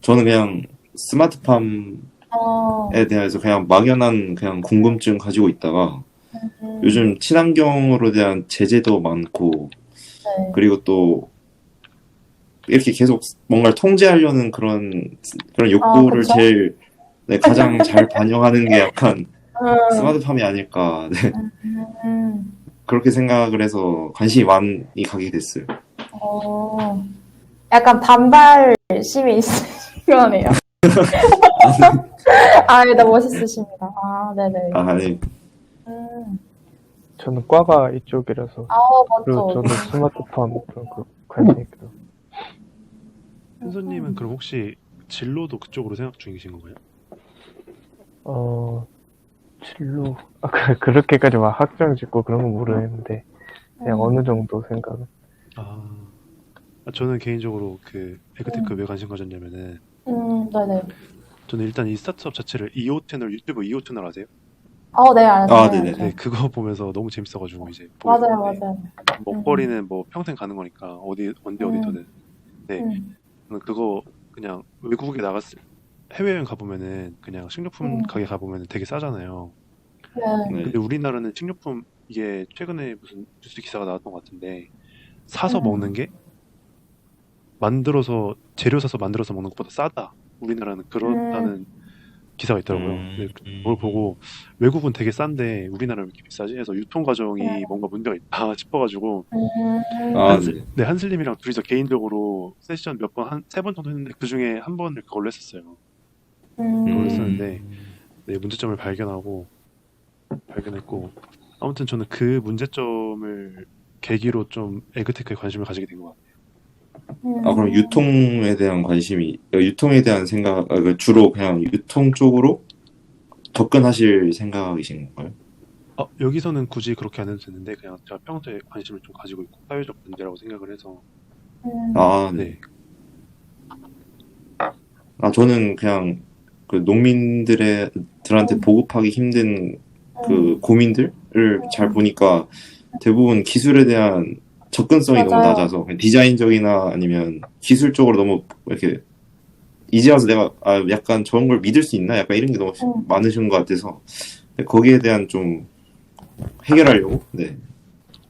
저는 그냥 스마트팜에 대해서 그냥 막연한 그냥 궁금증 가지고 있다가 요즘 친환경으로 대한 제재도 많고 네. 그리고 또 이렇게 계속 뭔가를 통제하려는 그런 욕구를 그쵸? 제일 가장 잘 반영하는 게 약간 스마트팜이 아닐까. 네. 그렇게 생각을 해서 관심이 많이 가게 됐어요. 약간 반발심이 있으신 거네요. 네, 멋있으십니다. 네네. 아니, 저는 과가 이쪽이라서. 그리고 맞죠. 저도 스마트팜 그 관심 있고. 현수님은 그럼 혹시 진로도 그쪽으로 생각 중이신 건가요? 진로 그렇게까지 막 학점 짓고 그런 건 모르겠는데 그냥 어느 정도 생각은. 저는 개인적으로 그 에그테크 왜 관심 가졌냐면은 네네. 저는 일단 이 스타트업 자체를 EO 채널, 유튜브 EO 채널 아세요? 네, 알아요. 네네. 네, 그거 보면서 너무 재밌어가지고 이제 보게 맞아요, 됐는데 맞아요. 먹거리는 뭐 평생 가는 거니까 어디서든. 네, 저는 그거 그냥 외국에 해외여행 가보면은 그냥 식료품 가게 가보면은 되게 싸잖아요. 네. 근데 우리나라는 식료품 이게 최근에 무슨 뉴스 기사가 나왔던 것 같은데 사서 먹는 게 재료 사서 만들어서 먹는 것보다 싸다. 우리나라는 그렇다는 기사가 있더라고요. 근데 그걸 보고 외국은 되게 싼데 우리나라는 왜 이렇게 비싸지? 해서 유통 과정이 뭔가 문제가 있다 싶어가지고 네. 한슬님이랑 둘이서 개인적으로 세션 몇 번, 한 3번 정도 했는데 그 중에 한 번을 그걸로 했었어요. 그걸로 했었는데 네, 문제점을 발견했고 아무튼 저는 그 문제점을 계기로 좀 에그테크에 관심을 가지게 된 것 같아요. 그럼 유통에 대한 유통에 대한 생각, 주로 그냥 유통 쪽으로 접근하실 생각이신 건가요? 여기서는 굳이 그렇게 안 해도 되는데 그냥 제가 평소에 관심을 좀 가지고 있고 사회적 문제라고 생각을 해서 네. 저는 그냥 그 농민들한테 보급하기 힘든 그 고민들을 잘 보니까 대부분 기술에 대한 접근성이 너무 낮아서 그냥 디자인적이나 아니면 기술적으로 너무 이렇게 이제 와서 내가 약간 저런 걸 믿을 수 있나? 약간 이런 게 너무 많으신 것 같아서 거기에 대한 좀 해결하려고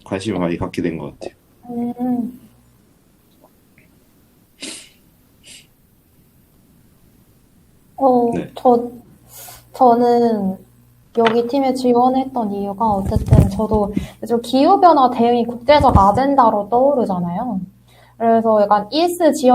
관심을 많이 갖게 된 것 같아요. 네. 저는 여기 팀에 지원했던 이유가 어쨌든 저도 요즘 기후변화 대응이 국제적 아젠다로 떠오르잖아요. 그래서 약간 ESG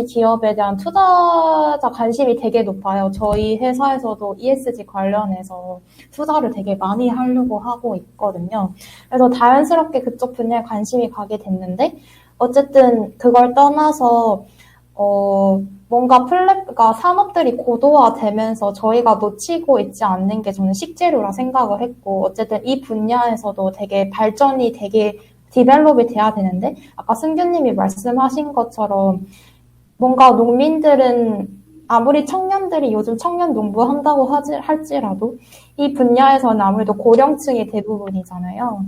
기업에 대한 투자자 관심이 되게 높아요. 저희 회사에서도 ESG 관련해서 투자를 되게 많이 하려고 하고 있거든요. 그래서 자연스럽게 그쪽 분야에 관심이 가게 됐는데, 어쨌든 그걸 떠나서, 뭔가 그러니까 산업들이 고도화되면서 저희가 놓치고 있지 않는 게 저는 식재료라 생각을 했고, 어쨌든 이 분야에서도 되게 발전이 되게 디벨롭이 돼야 되는데, 아까 승규님이 말씀하신 것처럼 뭔가 농민들은 아무리 청년들이 요즘 청년 농부 한다고 할지라도 이 분야에서는 아무래도 고령층이 대부분이잖아요.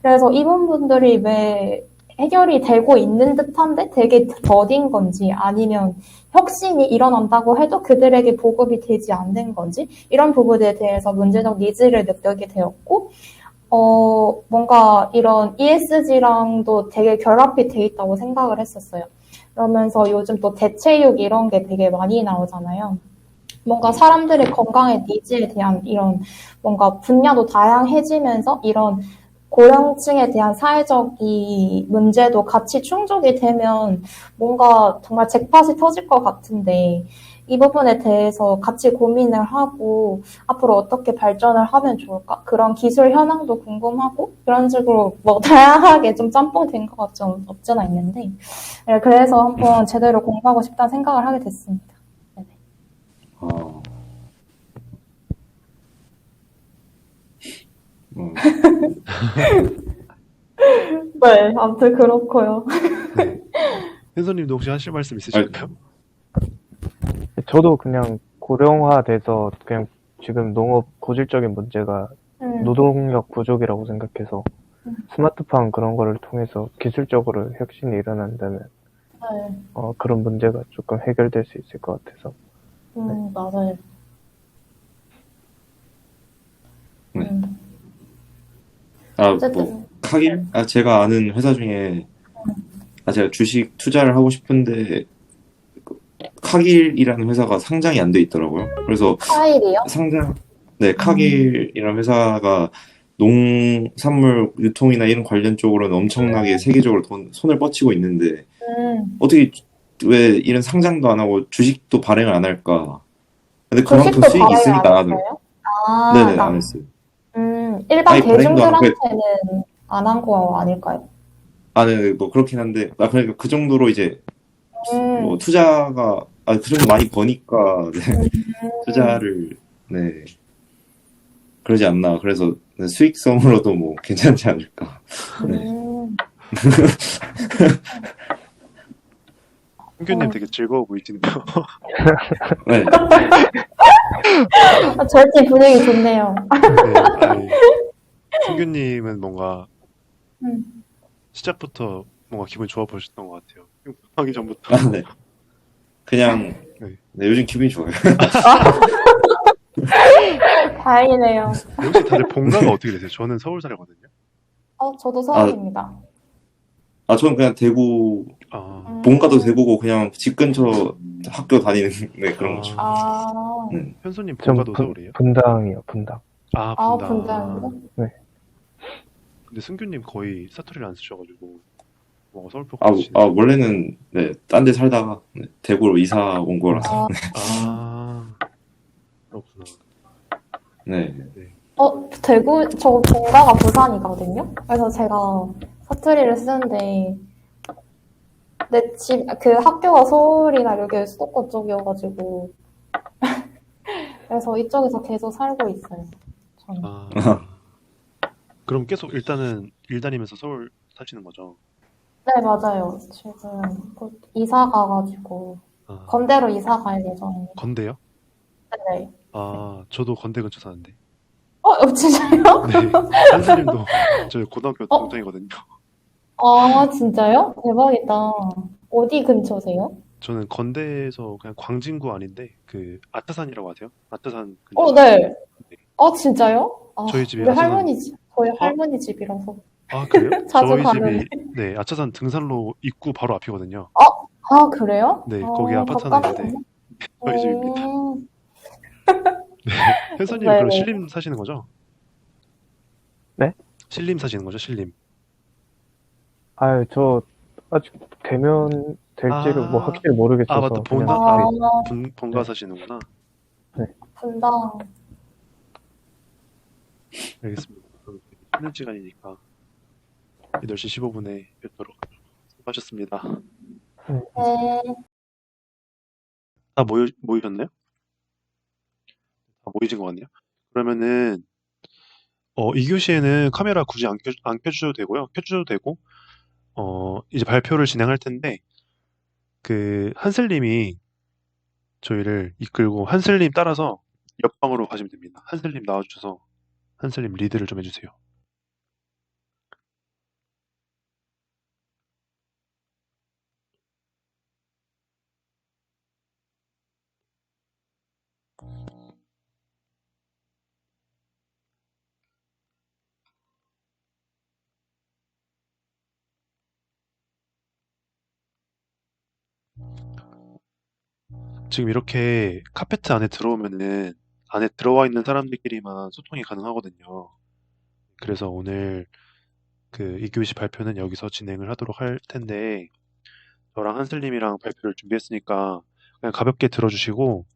그래서 이분 분들이 왜 해결이 되고 있는 듯한데 되게 더딘 건지, 아니면 혁신이 일어난다고 해도 그들에게 보급이 되지 않는 건지, 이런 부분에 대해서 문제적 니즈를 느끼게 되었고, 뭔가 이런 ESG랑도 되게 결합이 돼 있다고 생각을 했었어요. 그러면서 요즘 또 대체육 이런 게 되게 많이 나오잖아요. 뭔가 사람들의 건강의 니즈에 대한 이런 뭔가 분야도 다양해지면서 이런 고령층에 대한 사회적 이 문제도 같이 충족이 되면 뭔가 정말 잭팟이 터질 것 같은데, 이 부분에 대해서 같이 고민을 하고 앞으로 어떻게 발전을 하면 좋을까? 그런 기술 현황도 궁금하고 그런 식으로 뭐 다양하게 좀 짬뽕된 거가 좀 없잖아 있는데, 네, 그래서 한번 제대로 공부하고 싶다는 생각을 하게 됐습니다. 네네. 네, 아무튼 그렇고요. 네. 현서님도 혹시 하실 말씀 있으실까요? 저도 그냥 고령화돼서 그냥 지금 농업 고질적인 문제가 노동력 부족이라고 생각해서 스마트팜 그런 거를 통해서 기술적으로 혁신이 일어난다면 네. 그런 문제가 조금 해결될 수 있을 것 같아서. 맞아요. 뭐 카길? 제가 아는 회사 중에 제가 주식 투자를 하고 싶은데 카길이라는 회사가 상장이 안 돼 있더라고요. 그래서 카일이요? 네, 카길이라는 회사가 농산물 유통이나 이런 관련 쪽으로는 엄청나게 세계적으로 손을 뻗치고 있는데 어떻게 왜 이런 상장도 안 하고 주식도 발행을 안 할까? 근데 그만큼 수익이 있으니까 안 하더라고요. 네네, 안 했어요. 일반 아니, 발행도 안 하고 대중들한테는 안 한 거 아닐까요? 네, 뭐 그렇긴 한데 그러니까 그 정도로 이제 뭐 투자가 그 정도 많이 버니까 네, 투자를 네 그러지 않나. 그래서 네, 수익성으로도 뭐 괜찮지 않을까. 네. 승규님 되게 즐거워 보이시네요. 네. 저희 팀 분위기 좋네요. 네, 승규님은 뭔가 시작부터 뭔가 기분 좋아 보셨던 것 같아요. 하기 전부터. 네. 그냥 네, 요즘 기분이 좋아요. 다행이네요. 혹시 다들 본가가 어떻게 되세요? 저는 서울 살거든요. 저도 서울입니다. 저는 그냥 대구, 본가도 대구고 그냥 집 근처 학교 다니는 네, 그런 거죠. 현수님 본가도 서울이에요? 분당이요, 분당. 분당. 분당이요? 네. 근데 승규님 거의 사투리를 안 쓰셔가지고 뭔가 서울 쪽 원래는 네, 딴 데 살다가 네, 대구로 이사 온 거라서. 그렇구나. 네. 대구, 저 본가가 부산이거든요? 그래서 제가 사투리를 쓰는데, 그 학교가 서울이나 여기 수도권 쪽이어가지고, 그래서 이쪽에서 계속 살고 있어요. 저는. 그럼 계속 일단은 일 다니면서 서울 사시는 거죠? 네, 맞아요. 지금 곧 이사 가가지고, 건대로 이사 갈 예정입니다. 건대요? 네. 저도 건대 근처 사는데. 진짜요? 네. 한수님도 저희 고등학교 동창이거든요. 진짜요? 대박이다. 어디 근처세요? 저는 건대에서 그냥 광진구 아닌데 그 아타산이라고 아세요? 아타산 근처. 네. 진짜요? 저희 집이 우리 할머니 집, 저희 할머니 집이라서. 그래요? 자주 저희 가는. 집이 네, 아차산 등산로 입구 바로 앞이거든요. 그래요? 네, 거기 아파트 하나 있는데 저희 집입니다. 네. 회사님 네. 그럼 신림 사시는 거죠? 네? 신림 사시는 거죠? 신림. 아, 저 아직 되면 될지를 뭐 확실히 모르겠어서 맞다. 그냥 본가 사시는구나. 네. 분당. 알겠습니다. 그럼 쉬는 시간이니까 8시 15분에 뵙도록 수고하셨습니다. 네. 다 모이셨나요? 다 모이신 것 같네요. 그러면은 2교시에는 카메라 굳이 안 켜주셔도 되고요. 켜주셔도 되고 이제 발표를 진행할 텐데 그 한슬님이 저희를 이끌고 한슬님 따라서 옆방으로 가시면 됩니다. 한슬님 나와주셔서 한슬님 리드를 좀 해주세요. 지금 이렇게 카페트 안에 들어오면은 안에 들어와 있는 사람들끼리만 소통이 가능하거든요. 그래서 오늘 그 2교시 발표는 여기서 진행을 하도록 할 텐데 저랑 한슬님이랑 발표를 준비했으니까 그냥 가볍게 들어주시고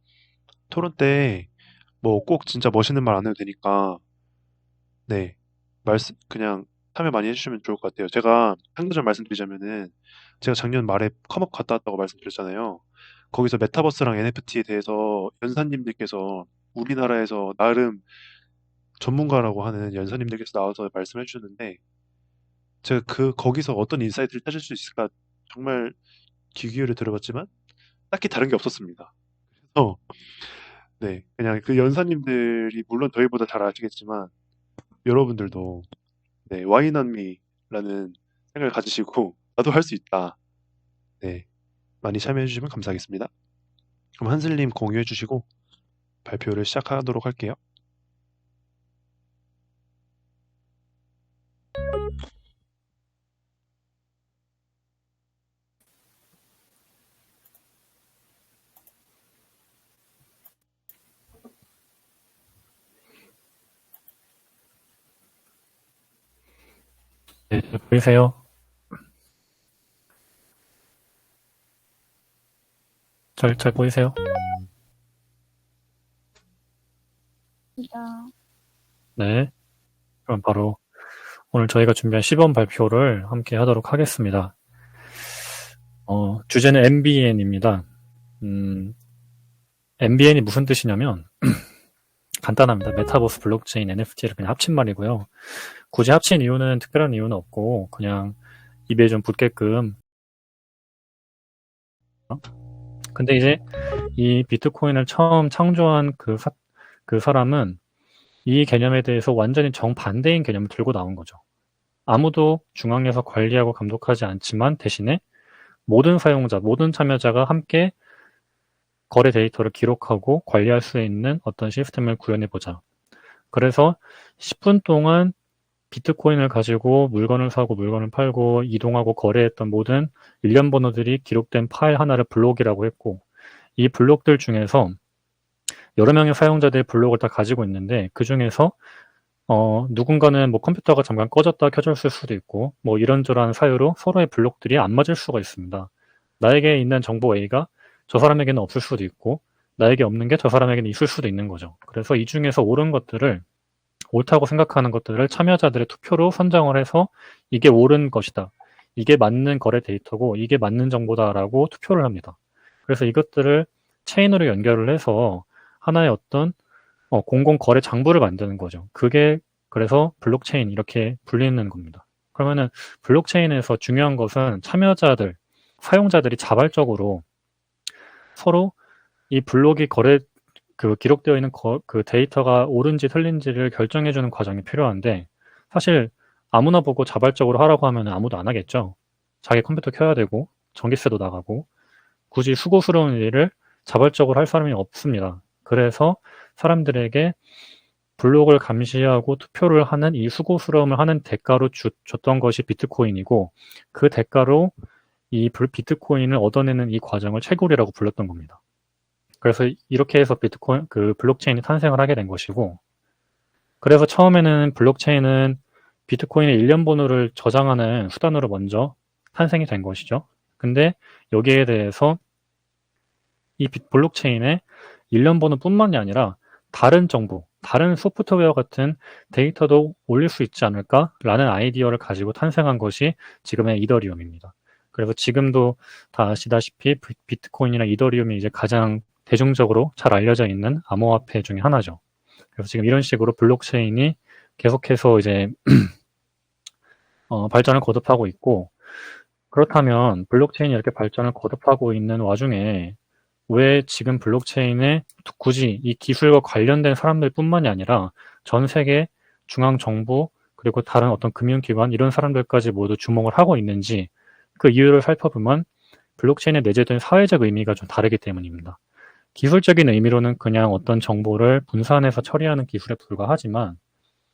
토론 때 뭐 꼭 진짜 멋있는 말 안 해도 되니까 네 그냥 참여 많이 해주시면 좋을 것 같아요. 제가 한 가지 말씀드리자면은 제가 작년 말에 컴업 갔다 왔다고 말씀드렸잖아요. 거기서 메타버스랑 NFT에 대해서 연사님들께서 우리나라에서 나름 전문가라고 하는 연사님들께서 나와서 말씀해 주셨는데 제가 거기서 어떤 인사이트를 찾을 수 있을까 정말 귀 기울여 들어봤지만 딱히 다른 게 없었습니다. 그래서 네 그냥 그 연사님들이 물론 저희보다 잘 아시겠지만 여러분들도 네 와인언미라는 생각을 가지시고 나도 할 수 있다. 네 많이 참여해 주시면 감사하겠습니다. 그럼 한슬님 공유해 주시고 발표를 시작하도록 할게요. 네, 보이세요? 잘 보이세요? 네. 그럼 바로 오늘 저희가 준비한 시범 발표를 함께 하도록 하겠습니다. 주제는 MBN입니다. MBN이 무슨 뜻이냐면 간단합니다. 메타버스, 블록체인, NFT를 그냥 합친 말이고요. 굳이 합친 이유는 특별한 이유는 없고 그냥 입에 좀 붙게끔. 근데 이제 이 비트코인을 처음 창조한 그 사람은 이 개념에 대해서 완전히 정반대인 개념을 들고 나온 거죠. 아무도 중앙에서 관리하고 감독하지 않지만 대신에 모든 사용자, 모든 참여자가 함께 거래 데이터를 기록하고 관리할 수 있는 어떤 시스템을 구현해보자. 그래서 10분 동안 비트코인을 가지고 물건을 사고 물건을 팔고 이동하고 거래했던 모든 일련 번호들이 기록된 파일 하나를 블록이라고 했고 이 블록들 중에서 여러 명의 사용자들의 블록을 다 가지고 있는데 그 중에서 누군가는 뭐 컴퓨터가 잠깐 꺼졌다 켜졌을 수도 있고 뭐 이런저런 사유로 서로의 블록들이 안 맞을 수가 있습니다. 나에게 있는 정보 A가 저 사람에게는 없을 수도 있고 나에게 없는 게 저 사람에게는 있을 수도 있는 거죠. 그래서 이 중에서 옳다고 생각하는 것들을 참여자들의 투표로 선정을 해서 이게 옳은 것이다. 이게 맞는 거래 데이터고 이게 맞는 정보다라고 투표를 합니다. 그래서 이것들을 체인으로 연결을 해서 하나의 어떤 공공 거래 장부를 만드는 거죠. 그게 그래서 블록체인 이렇게 불리는 겁니다. 그러면은 블록체인에서 중요한 것은 참여자들, 사용자들이 자발적으로 서로 이 블록이 기록되어 있는 그 데이터가 옳은지 틀린지를 결정해주는 과정이 필요한데 사실 아무나 보고 자발적으로 하라고 하면 아무도 안 하겠죠. 자기 컴퓨터 켜야 되고 전기세도 나가고 굳이 수고스러운 일을 자발적으로 할 사람이 없습니다. 그래서 사람들에게 블록을 감시하고 투표를 하는 이 수고스러움을 하는 대가로 줬던 것이 비트코인이고 그 대가로 이 비트코인을 얻어내는 이 과정을 채굴이라고 불렀던 겁니다. 그래서 이렇게 해서 비트코인, 블록체인이 탄생을 하게 된 것이고, 그래서 처음에는 블록체인은 비트코인의 일련 번호를 저장하는 수단으로 먼저 탄생이 된 것이죠. 근데 여기에 대해서 이 블록체인의 일련 번호뿐만이 아니라 다른 정보, 다른 소프트웨어 같은 데이터도 올릴 수 있지 않을까라는 아이디어를 가지고 탄생한 것이 지금의 이더리움입니다. 그래서 지금도 다 아시다시피 비트코인이나 이더리움이 이제 가장 대중적으로 잘 알려져 있는 암호화폐 중에 하나죠. 그래서 지금 이런 식으로 블록체인이 계속해서 이제 발전을 거듭하고 있고, 그렇다면 블록체인이 이렇게 발전을 거듭하고 있는 와중에 왜 지금 블록체인에 굳이 이 기술과 관련된 사람들뿐만이 아니라 전 세계 중앙정부 그리고 다른 어떤 금융기관 이런 사람들까지 모두 주목을 하고 있는지 그 이유를 살펴보면 블록체인에 내재된 사회적 의미가 좀 다르기 때문입니다. 기술적인 의미로는 그냥 어떤 정보를 분산해서 처리하는 기술에 불과하지만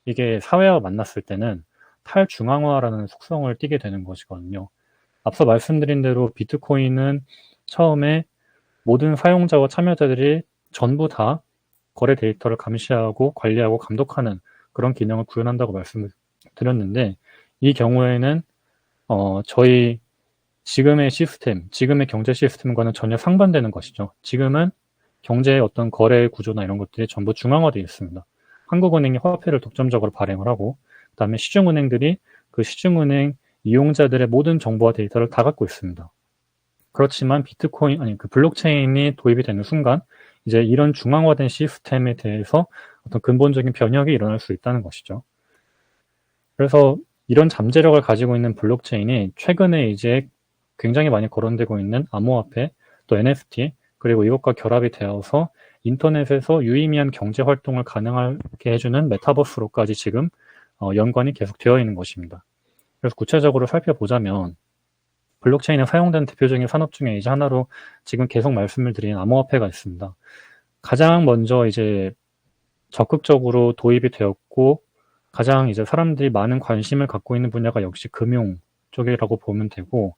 이게 사회와 만났을 때는 탈중앙화라는 속성을 띠게 되는 것이거든요. 앞서 말씀드린 대로 비트코인은 처음에 모든 사용자와 참여자들이 전부 다 거래 데이터를 감시하고 관리하고 감독하는 그런 기능을 구현한다고 말씀을 드렸는데, 이 경우에는 저희 지금의 시스템, 지금의 경제 시스템과는 전혀 상반되는 것이죠. 지금은 경제의 어떤 거래 구조나 이런 것들이 전부 중앙화되어 있습니다. 한국은행이 화폐를 독점적으로 발행을 하고, 그다음에 시중은행들이 그 시중은행 이용자들의 모든 정보와 데이터를 다 갖고 있습니다. 그렇지만 블록체인이 도입이 되는 순간 이제 이런 중앙화된 시스템에 대해서 어떤 근본적인 변혁이 일어날 수 있다는 것이죠. 그래서 이런 잠재력을 가지고 있는 블록체인이 최근에 이제 굉장히 많이 거론되고 있는 암호화폐, 또 NFT, 그리고 이것과 결합이 되어서 인터넷에서 유의미한 경제 활동을 가능하게 해주는 메타버스로까지 지금 연관이 계속 되어 있는 것입니다. 그래서 구체적으로 살펴보자면 블록체인에 사용된 대표적인 산업 중에 이제 하나로 지금 계속 말씀을 드린 암호화폐가 있습니다. 가장 먼저 이제 적극적으로 도입이 되었고 가장 이제 사람들이 많은 관심을 갖고 있는 분야가 역시 금융 쪽이라고 보면 되고,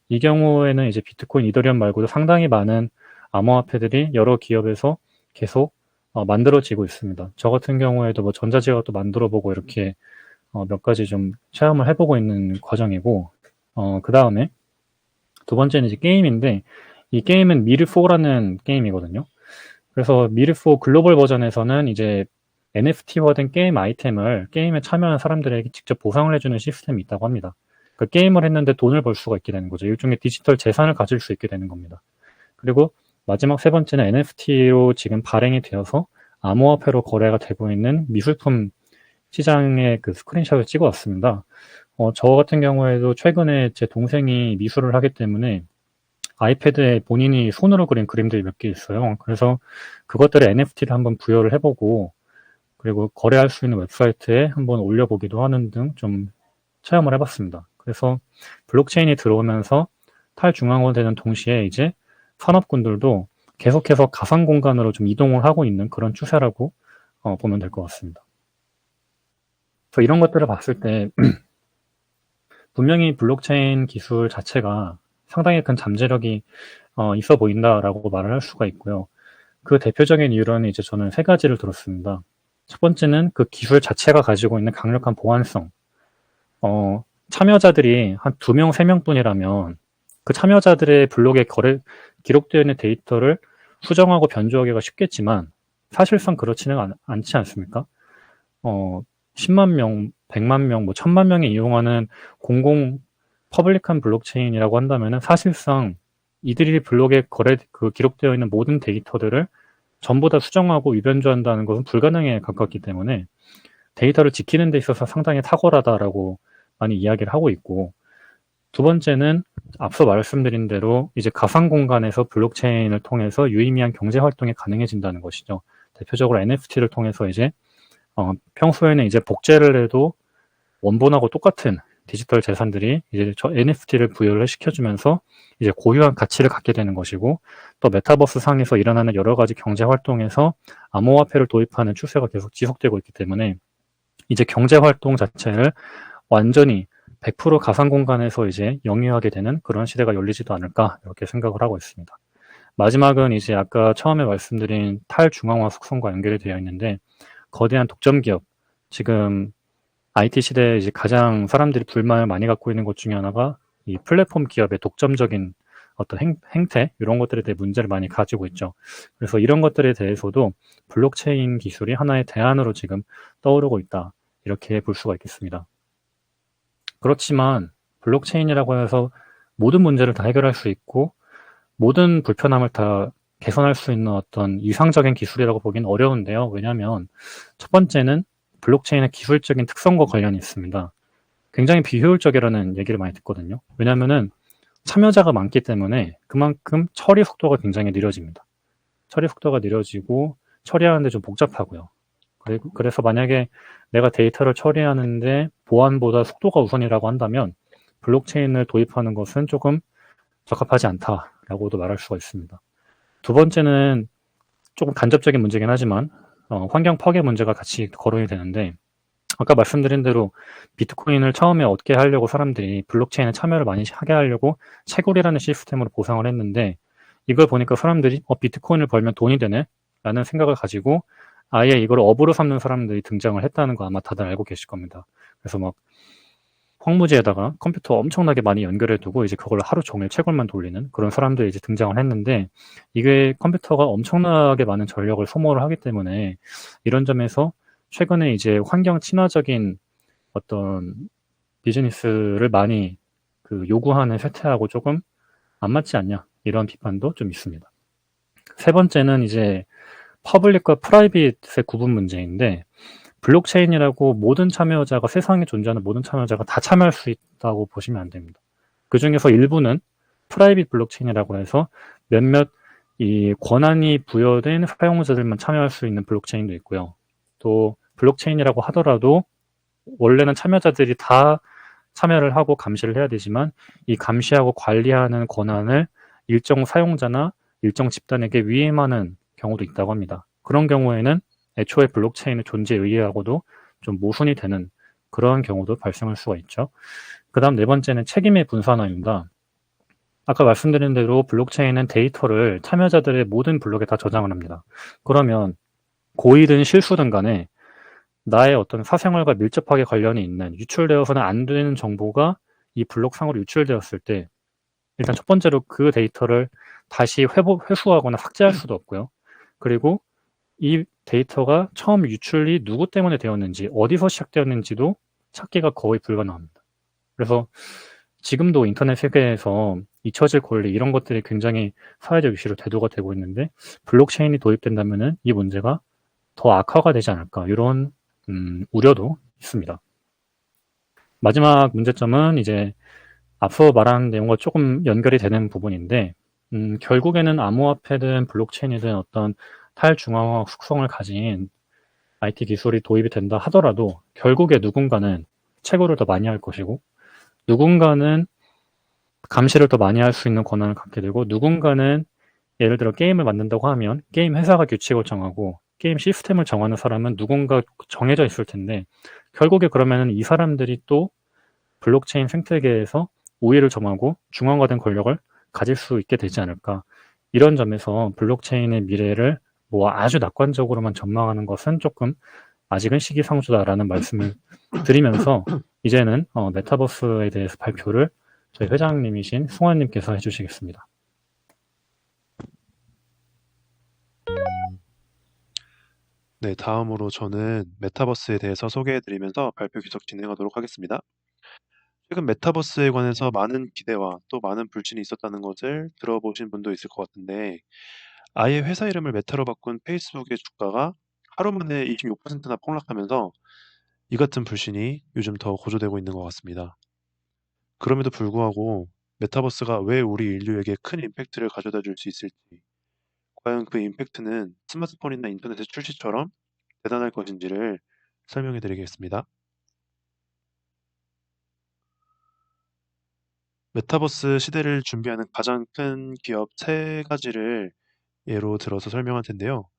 이 경우에는 이제 비트코인, 이더리움 말고도 상당히 많은 암호화폐들이 여러 기업에서 계속 만들어지고 있습니다. 저 같은 경우에도 뭐 전자제약도 만들어보고 이렇게 몇 가지 좀 체험을 해보고 있는 과정이고, 그 다음에 두 번째는 이제 게임인데, 이 게임은 미르4라는 게임이거든요. 그래서 미르4 글로벌 버전에서는 이제 NFT화된 게임 아이템을 게임에 참여한 사람들에게 직접 보상을 해주는 시스템이 있다고 합니다. 그 게임을 했는데 돈을 벌 수가 있게 되는 거죠. 일종의 디지털 재산을 가질 수 있게 되는 겁니다. 그리고 마지막 세 번째는 NFT로 지금 발행이 되어서 암호화폐로 거래가 되고 있는 미술품 시장의 그 스크린샷을 찍어 왔습니다. 저 같은 경우에도 최근에 제 동생이 미술을 하기 때문에 아이패드에 본인이 손으로 그린 그림들이 몇 개 있어요. 그래서 그것들을 NFT를 한번 부여를 해보고, 그리고 거래할 수 있는 웹사이트에 한번 올려보기도 하는 등 좀 체험을 해봤습니다. 그래서 블록체인이 들어오면서 탈중앙화되는 동시에 이제 산업군들도 계속해서 가상 공간으로 좀 이동을 하고 있는 그런 추세라고 보면 될 것 같습니다. 그래서 이런 것들을 봤을 때 분명히 블록체인 기술 자체가 상당히 큰 잠재력이 있어 보인다라고 말을 할 수가 있고요. 그 대표적인 이유로는 이제 저는 세 가지를 들었습니다. 첫 번째는 그 기술 자체가 가지고 있는 강력한 보안성. 참여자들이 한 2명, 3명뿐이라면 그 참여자들의 블록에 기록되어 있는 데이터를 수정하고 변조하기가 쉽겠지만 사실상 그렇지는 않지 않습니까? 10만 명, 100만 명, 뭐 1000만 명이 이용하는 공공 퍼블릭한 블록체인이라고 한다면은 사실상 이들이 블록에 기록되어 있는 모든 데이터들을 전부 다 수정하고 위변조한다는 것은 불가능에 가깝기 때문에 데이터를 지키는 데 있어서 상당히 탁월하다라고 많이 이야기를 하고 있고, 두 번째는 앞서 말씀드린 대로 이제 가상 공간에서 블록체인을 통해서 유의미한 경제 활동이 가능해진다는 것이죠. 대표적으로 NFT를 통해서 이제 평소에는 이제 복제를 해도 원본하고 똑같은 디지털 재산들이 이제 저 NFT를 부여를 시켜주면서 이제 고유한 가치를 갖게 되는 것이고, 또 메타버스 상에서 일어나는 여러 가지 경제 활동에서 암호화폐를 도입하는 추세가 계속 지속되고 있기 때문에 이제 경제 활동 자체를 완전히 100% 가상 공간에서 이제 영위하게 되는 그런 시대가 열리지도 않을까 이렇게 생각을 하고 있습니다. 마지막은 이제 아까 처음에 말씀드린 탈중앙화 속성과 연결이 되어 있는데, 거대한 독점 기업, 지금 IT 시대에 이제 가장 사람들이 불만을 많이 갖고 있는 것 중에 하나가 이 플랫폼 기업의 독점적인 어떤 행태, 이런 것들에 대해 문제를 많이 가지고 있죠. 그래서 이런 것들에 대해서도 블록체인 기술이 하나의 대안으로 지금 떠오르고 있다, 이렇게 볼 수가 있겠습니다. 그렇지만 블록체인이라고 해서 모든 문제를 다 해결할 수 있고 모든 불편함을 다 개선할 수 있는 어떤 이상적인 기술이라고 보기는 어려운데요. 왜냐하면 첫 번째는 블록체인의 기술적인 특성과 관련이 있습니다. 굉장히 비효율적이라는 얘기를 많이 듣거든요. 왜냐하면은 참여자가 많기 때문에 그만큼 처리 속도가 굉장히 느려집니다. 처리 속도가 느려지고 처리하는데 좀 복잡하고요. 그래서 만약에 내가 데이터를 처리하는데 보안보다 속도가 우선이라고 한다면 블록체인을 도입하는 것은 조금 적합하지 않다라고도 말할 수가 있습니다. 두 번째는 조금 간접적인 문제긴 하지만 환경 파괴 문제가 같이 거론이 되는데, 아까 말씀드린 대로 비트코인을 처음에 얻게 하려고 사람들이 블록체인에 참여를 많이 하게 하려고 채굴이라는 시스템으로 보상을 했는데, 이걸 보니까 사람들이 비트코인을 벌면 돈이 되네 라는 생각을 가지고 아예 이걸 업으로 삼는 사람들이 등장을 했다는 거 아마 다들 알고 계실 겁니다. 그래서 막 황무지에다가 컴퓨터 엄청나게 많이 연결해 두고 이제 그걸 하루 종일 채굴만 돌리는 그런 사람들이 이제 등장을 했는데, 이게 컴퓨터가 엄청나게 많은 전력을 소모를 하기 때문에 이런 점에서 최근에 이제 환경 친화적인 어떤 비즈니스를 많이 요구하는 쇠퇴하고 조금 안 맞지 않냐, 이런 비판도 좀 있습니다. 세 번째는 이제 퍼블릭과 프라이빗의 구분 문제인데, 블록체인이라고 모든 참여자가, 세상에 존재하는 모든 참여자가 다 참여할 수 있다고 보시면 안 됩니다. 그 중에서 일부는 프라이빗 블록체인이라고 해서 몇몇 이 권한이 부여된 사용자들만 참여할 수 있는 블록체인도 있고요. 또 블록체인이라고 하더라도 원래는 참여자들이 다 참여를 하고 감시를 해야 되지만 이 감시하고 관리하는 권한을 일정 사용자나 일정 집단에게 위임하는 경우도 있다고 합니다. 그런 경우에는 애초에 블록체인의 존재 의의하고도 좀 모순이 되는 그런 경우도 발생할 수가 있죠. 그 다음 네 번째는 책임의 분산화입니다. 아까 말씀드린 대로 블록체인은 데이터를 참여자들의 모든 블록에 다 저장을 합니다. 그러면 고의든 실수든 간에 나의 어떤 사생활과 밀접하게 관련이 있는, 유출되어서는 안 되는 정보가 이 블록상으로 유출되었을 때, 일단 첫 번째로 그 데이터를 다시 회수하거나 삭제할 수도 없고요. 그리고 이 데이터가 처음 유출이 누구 때문에 되었는지, 어디서 시작되었는지도 찾기가 거의 불가능합니다. 그래서 지금도 인터넷 세계에서 잊혀질 권리, 이런 것들이 굉장히 사회적 이슈로 대두가 되고 있는데, 블록체인이 도입된다면은 이 문제가 더 악화가 되지 않을까, 이런 우려도 있습니다. 마지막 문제점은 이제 앞서 말한 내용과 조금 연결이 되는 부분인데, 결국에는 암호화폐든 블록체인이든 어떤 탈중앙화 속성을 가진 IT 기술이 도입이 된다 하더라도 결국에 누군가는 채굴을 더 많이 할 것이고, 누군가는 감시를 더 많이 할 수 있는 권한을 갖게 되고, 누군가는 예를 들어 게임을 만든다고 하면 게임 회사가 규칙을 정하고 게임 시스템을 정하는 사람은 누군가 정해져 있을 텐데, 결국에 그러면은 이 사람들이 또 블록체인 생태계에서 우위를 점하고 중앙화된 권력을 가질 수 있게 되지 않을까. 이런 점에서 블록체인의 미래를 뭐 아주 낙관적으로만 전망하는 것은 조금 아직은 시기상조다라는 말씀을 드리면서, 이제는 메타버스에 대해서 발표를 저희 회장님이신 승환님께서 해주시겠습니다. 네, 다음으로 저는 메타버스에 대해서 소개해드리면서 발표 계속 진행하도록 하겠습니다. 최근 메타버스에 관해서 많은 기대와 또 많은 불신이 있었다는 것을 들어보신 분도 있을 것 같은데, 아예 회사 이름을 메타로 바꾼 페이스북의 주가가 하루 만에 26%나 폭락하면서 이 같은 불신이 요즘 더 고조되고 있는 것 같습니다. 그럼에도 불구하고 메타버스가 왜 우리 인류에게 큰 임팩트를 가져다 줄 수 있을지, 과연 그 임팩트는 스마트폰이나 인터넷의 출시처럼 대단할 것인지를 설명해 드리겠습니다. 메타버스 시대를 준비하는 가장 큰 기업 3가지를 예로 들어서 설명할 텐데요.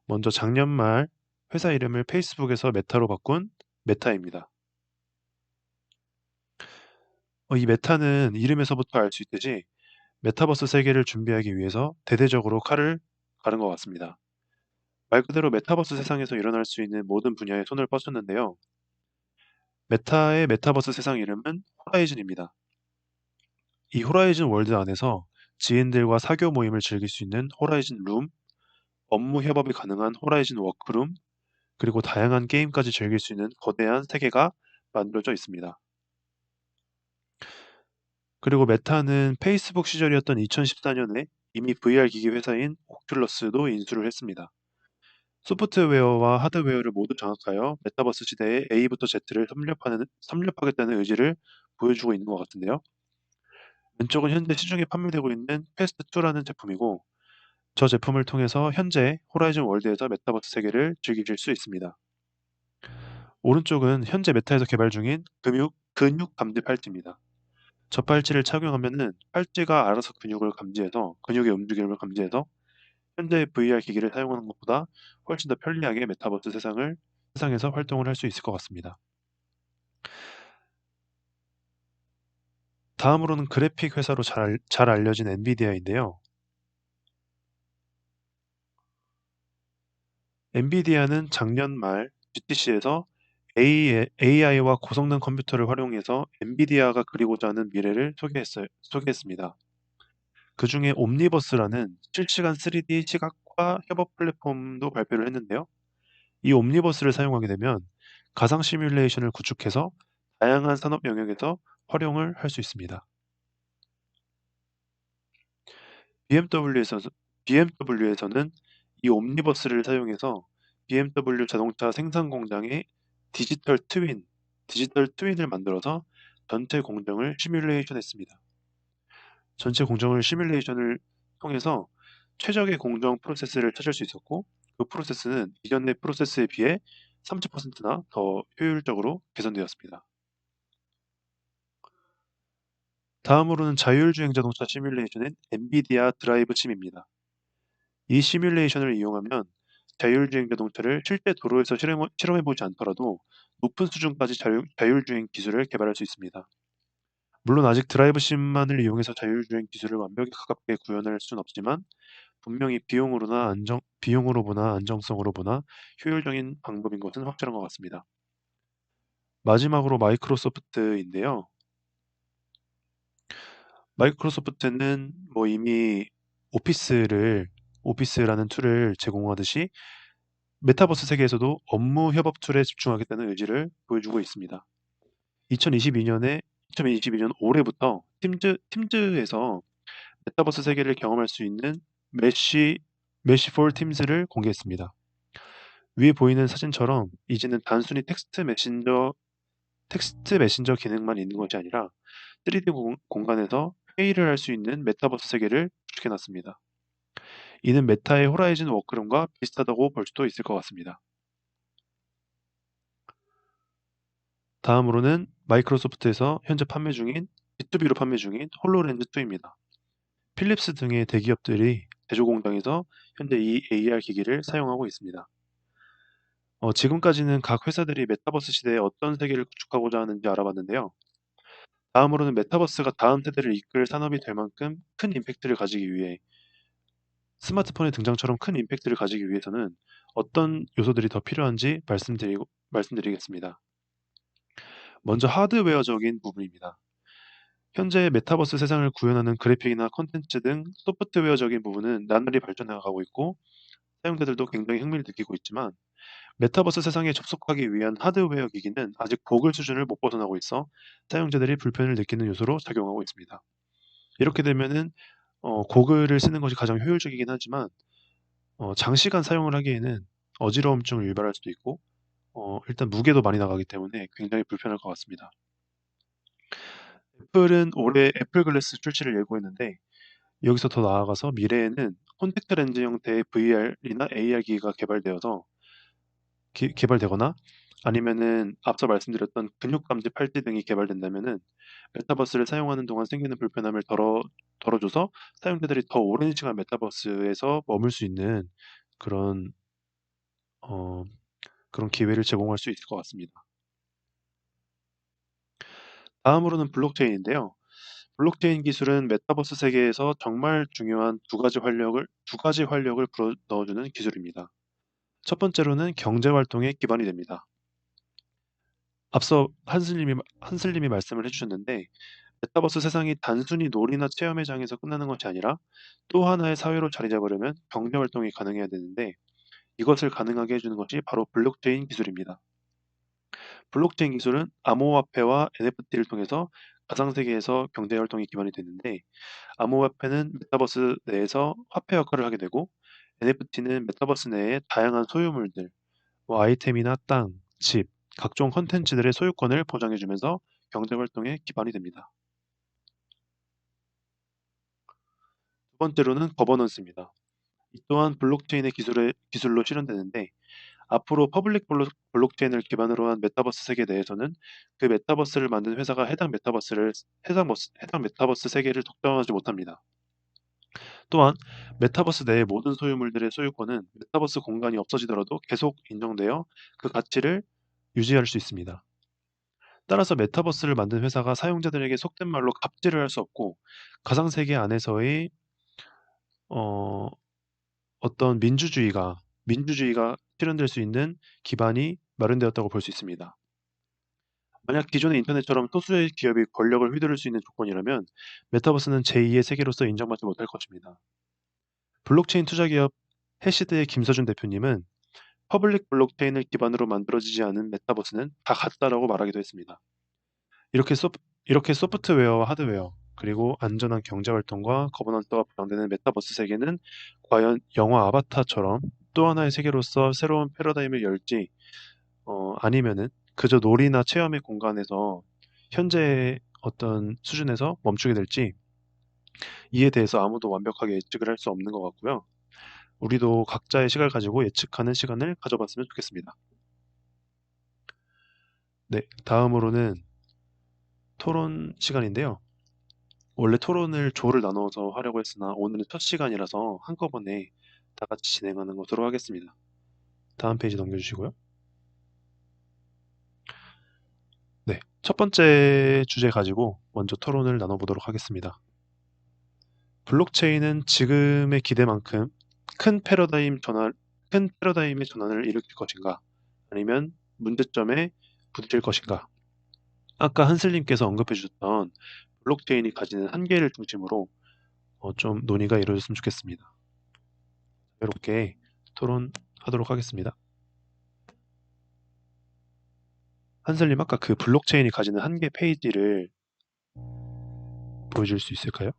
먼저 작년 말 회사 이름을 페이스북에서 메타로 바꾼 메타입니다. 이 메타는 이름에서부터 알 수 있듯이 메타버스 세계를 준비하기 위해서 대대적으로 칼을 가른 것 같습니다. 말 그대로 메타버스 세상에서 일어날 수 있는 모든 분야에 손을 뻗쳤는데요. 메타의 메타버스 세상 이름은 호라이즌입니다. 이 호라이즌 월드 안에서 지인들과 사교 모임을 즐길 수 있는 호라이즌 룸, 업무 협업이 가능한 호라이즌 워크룸, 그리고 다양한 게임까지 즐길 수 있는 거대한 세계가 만들어져 있습니다. 그리고 메타는 페이스북 시절이었던 2014년에 이미 VR 기기 회사인 오큘러스도 인수를 했습니다. 소프트웨어와 하드웨어를 모두 장악하여 메타버스 시대에 A부터 Z를 섭렵하겠다는 의지를 보여주고 있는 것 같은데요. 왼쪽은 현재 시중에 판매되고 있는 퀘스트2라는 제품이고, 저 제품을 통해서 현재 호라이즌 월드에서 메타버스 세계를 즐기실 수 있습니다. 오른쪽은 현재 메타에서 개발 중인 근육 감지 팔찌입니다. 저 팔찌를 착용하면은 팔찌가 알아서 근육의 움직임을 감지해서 현재 VR 기기를 사용하는 것보다 훨씬 더 편리하게 메타버스 세상에서 활동을 할 수 있을 것 같습니다. 다음으로는 그래픽 회사로 잘 알려진 엔비디아인데요. 엔비디아는 작년 말 GTC에서 AI와 고성능 컴퓨터를 활용해서 엔비디아가 그리고자 하는 미래를 소개했습니다. 그 중에 옴니버스라는 실시간 3D 시각화 협업 플랫폼도 발표를 했는데요. 이 옴니버스를 사용하게 되면 가상 시뮬레이션을 구축해서 다양한 산업 영역에서 활용을 할 수 있습니다. BMW에서는 이 옴니버스를 사용해서 BMW 자동차 생산 공장의 디지털 트윈을 만들어서 전체 공정을 시뮬레이션했습니다. 전체 공정을 시뮬레이션을 통해서 최적의 공정 프로세스를 찾을 수 있었고, 그 프로세스는 이전의 프로세스에 비해 30%나 더 효율적으로 개선되었습니다. 다음으로는 자율주행 자동차 시뮬레이션인 엔비디아 드라이브 심입니다. 이 시뮬레이션을 이용하면 자율주행 자동차를 실제 도로에서 실험해보지 않더라도 높은 수준까지 자율주행 기술을 개발할 수 있습니다. 물론 아직 드라이브 심만을 이용해서 자율주행 기술을 완벽히 가깝게 구현할 수는 없지만 분명히 비용으로 보나 안정성으로 보나 효율적인 방법인 것은 확실한 것 같습니다. 마지막으로 마이크로소프트인데요. 마이크로소프트는 이미 오피스라는 툴을 제공하듯이 메타버스 세계에서도 업무 협업 툴에 집중하겠다는 의지를 보여주고 있습니다. 2022년 올해부터 팀즈에서 메타버스 세계를 경험할 수 있는 메시 for 팀즈를 공개했습니다. 위에 보이는 사진처럼 이제는 단순히 텍스트 메신저 기능만 있는 것이 아니라 3D 공간에서 회의를 할 수 있는 메타버스 세계를 구축해놨습니다. 이는 메타의 호라이즌 워크룸과 비슷하다고 볼 수도 있을 것 같습니다. 다음으로는 마이크로소프트에서 현재 B2B로 판매 중인 홀로렌즈 2입니다. 필립스 등의 대기업들이 제조 공장에서 현재 이 AR 기기를 사용하고 있습니다. 지금까지는 각 회사들이 메타버스 시대에 어떤 세계를 구축하고자 하는지 알아봤는데요. 다음으로는 메타버스가 다음 세대를 이끌 산업이 될 만큼 큰 임팩트를 가지기 위해 스마트폰의 등장처럼 큰 임팩트를 가지기 위해서는 어떤 요소들이 더 필요한지 말씀드리겠습니다. 먼저 하드웨어적인 부분입니다. 현재 메타버스 세상을 구현하는 그래픽이나 콘텐츠 등 소프트웨어적인 부분은 나날이 발전해가고 있고 사용자들도 굉장히 흥미를 느끼고 있지만 메타버스 세상에 접속하기 위한 하드웨어 기기는 아직 고글 수준을 못 벗어나고 있어 사용자들이 불편을 느끼는 요소로 작용하고 있습니다. 이렇게 되면은 고글을 쓰는 것이 가장 효율적이긴 하지만 장시간 사용을 하기에는 어지러움증을 유발할 수도 있고 일단 무게도 많이 나가기 때문에 굉장히 불편할 것 같습니다. 애플은 올해 애플 글래스 출시를 예고했는데 여기서 더 나아가서 미래에는 콘택트 렌즈 형태의 VR이나 AR 기기가 개발되거나 아니면은 앞서 말씀드렸던 근육 감지 팔찌 등이 개발된다면은 메타버스를 사용하는 동안 생기는 불편함을 덜어줘서 사용자들이 더 오랜 시간 메타버스에서 머물 수 있는 그런 기회를 제공할 수 있을 것 같습니다. 다음으로는 블록체인인데요. 블록체인 기술은 메타버스 세계에서 정말 중요한 두 가지 활력을 불어 넣어주는 기술입니다. 첫 번째로는 경제 활동의 기반이 됩니다. 앞서 한슬님이 말씀을 해주셨는데, 메타버스 세상이 단순히 놀이나 체험의 장에서 끝나는 것이 아니라 또 하나의 사회로 자리 잡으려면 경제 활동이 가능해야 되는데, 이것을 가능하게 해주는 것이 바로 블록체인 기술입니다. 블록체인 기술은 암호화폐와 NFT를 통해서 가상세계에서 경제 활동이 기반이 되는데, 암호화폐는 메타버스 내에서 화폐 역할을 하게 되고, NFT는 메타버스 내의 다양한 소유물들, 뭐 아이템이나 땅, 집, 각종 컨텐츠들의 소유권을 보장해주면서 경제 활동의 기반이 됩니다. 두 번째로는 거버넌스입니다. 이 또한 블록체인의 기술로 실현되는데, 앞으로 퍼블릭 블록체인을 기반으로 한 메타버스 세계 내에서는 그 메타버스를 만든 회사가 해당 메타버스 세계를 독점하지 못합니다. 또한 메타버스 내의 모든 소유물들의 소유권은 메타버스 공간이 없어지더라도 계속 인정되어 그 가치를 유지할 수 있습니다. 따라서 메타버스를 만든 회사가 사용자들에게 속된 말로 갑질을 할 수 없고, 가상세계 안에서의 어떤 민주주의가 실현될 수 있는 기반이 마련되었다고 볼 수 있습니다. 만약 기존의 인터넷처럼 소수의 기업이 권력을 휘두를 수 있는 조건이라면 메타버스는 제2의 세계로서 인정받지 못할 것입니다. 블록체인 투자기업 해시드의 김서준 대표님은 퍼블릭 블록체인을 기반으로 만들어지지 않은 메타버스는 다 같다라고 말하기도 했습니다. 이렇게 소프트웨어와 하드웨어, 그리고 안전한 경제활동과 거버넌스가 보장되는 메타버스 세계는 과연 영화 아바타처럼 또 하나의 세계로서 새로운 패러다임을 열지, 아니면은 그저 놀이나 체험의 공간에서 현재의 어떤 수준에서 멈추게 될지, 이에 대해서 아무도 완벽하게 예측을 할 수 없는 것 같고요. 우리도 각자의 시각을 가지고 예측하는 시간을 가져봤으면 좋겠습니다. 네, 다음으로는 토론 시간인데요. 원래 토론을 조를 나눠서 하려고 했으나 오늘은 첫 시간이라서 한꺼번에 다 같이 진행하는 것으로 하겠습니다. 다음 페이지 넘겨주시고요. 네, 첫 번째 주제 가지고 먼저 토론을 나눠보도록 하겠습니다. 블록체인은 지금의 기대만큼 큰 패러다임의 전환을 일으킬 것인가, 아니면 문제점에 부딪힐 것인가. 아까 한슬님께서 언급해 주셨던 블록체인이 가지는 한계를 중심으로 좀 논의가 이루어졌으면 좋겠습니다. 이렇게 토론하도록 하겠습니다. 한슬님, 아까 그 블록체인이 가지는 한계 페이지를 보여줄 수 있을까요?